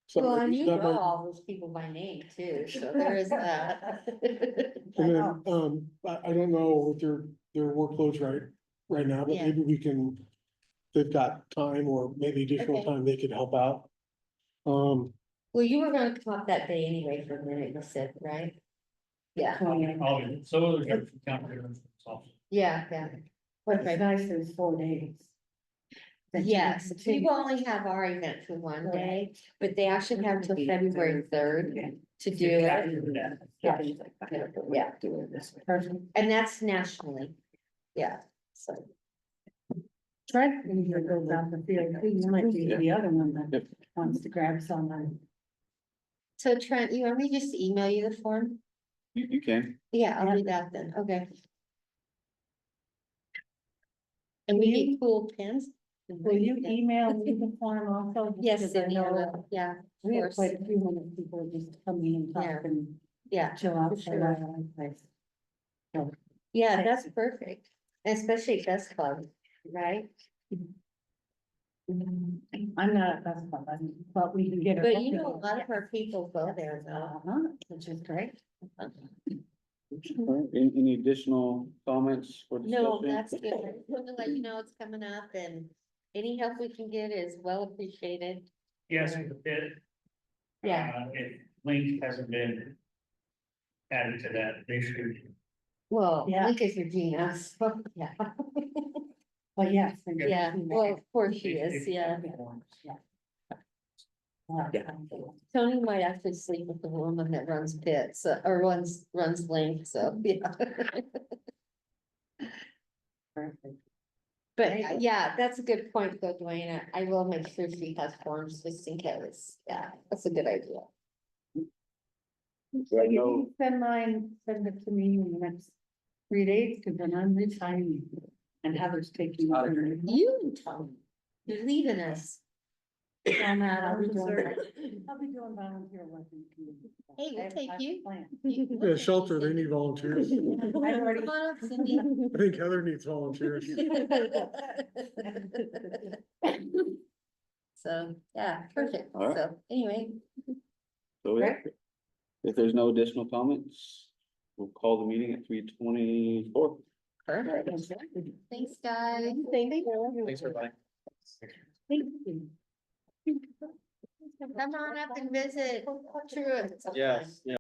So Well, and you that know might- all those people by name too, so there is that. And then, I don't know what their workloads right now, but Yeah. maybe we can, they've got time or maybe additional Okay. time they could help out. Well, you were gonna come up that day anyway for a minute, you said, right? Yeah, So the Jefferson County Government Office. yeah. What's nice is 4 days. that you Yes, can we continue. will only have our event for one day, but they actually have till February 3rd to do it. Yeah. Yeah, Perfect. and that's nationally. Yeah, so. Trent, when you go down the field, you might be the other one that wants to grab someone. So Trent, you want me to just email you the form? You can. Yeah, I'll do that then, okay. And we need cool pins? Will you email me the form also? Yes, Because I Indiana, know yeah, of we have course, quite a few hundred people just coming and Yeah. talk and yeah, chill out for for sure. a while. Like, so, Yeah, that's perfect, especially Best Club, right? I'm not a best club, but we can get. But you know, a lot of our people go there though. Uh-huh, which is great. Any additional comments or No, discussion? that's good. I just wanted to let you know it's coming up and any help we can get is well appreciated. Yes, with the bid. Yeah. If Link hasn't been added to that, they should. Well, Yeah. look at your Gina, so, yeah, But yes. yeah, well, of course she is, yeah. Tony might actually sleep with the woman that runs pits, or runs Link, so, yeah. But yeah, that's a good point though, Dwayne. I will make sure she has forms just in case. Yeah, that's a good idea. I You know, can send mine, send it to me in the next 3 days, because then I'm resigning and Heather's taking over. You and Tony, you're leaving us. On that, I'll be Sorry. doing volunteer work in the community. Hey, we'll I have- take I have a you. plan. Yeah, shelter, they need volunteers. I've already. Come on up, Cindy. I think Heather needs volunteers. So, yeah, perfect. All right. So, anyway, so yeah. If there's no additional comments, we'll call the meeting at 3:24. perfect. Thanks, guys. Thank you. Thanks, everybody. Thank you. Come on up and visit Truett. Yes, yeah.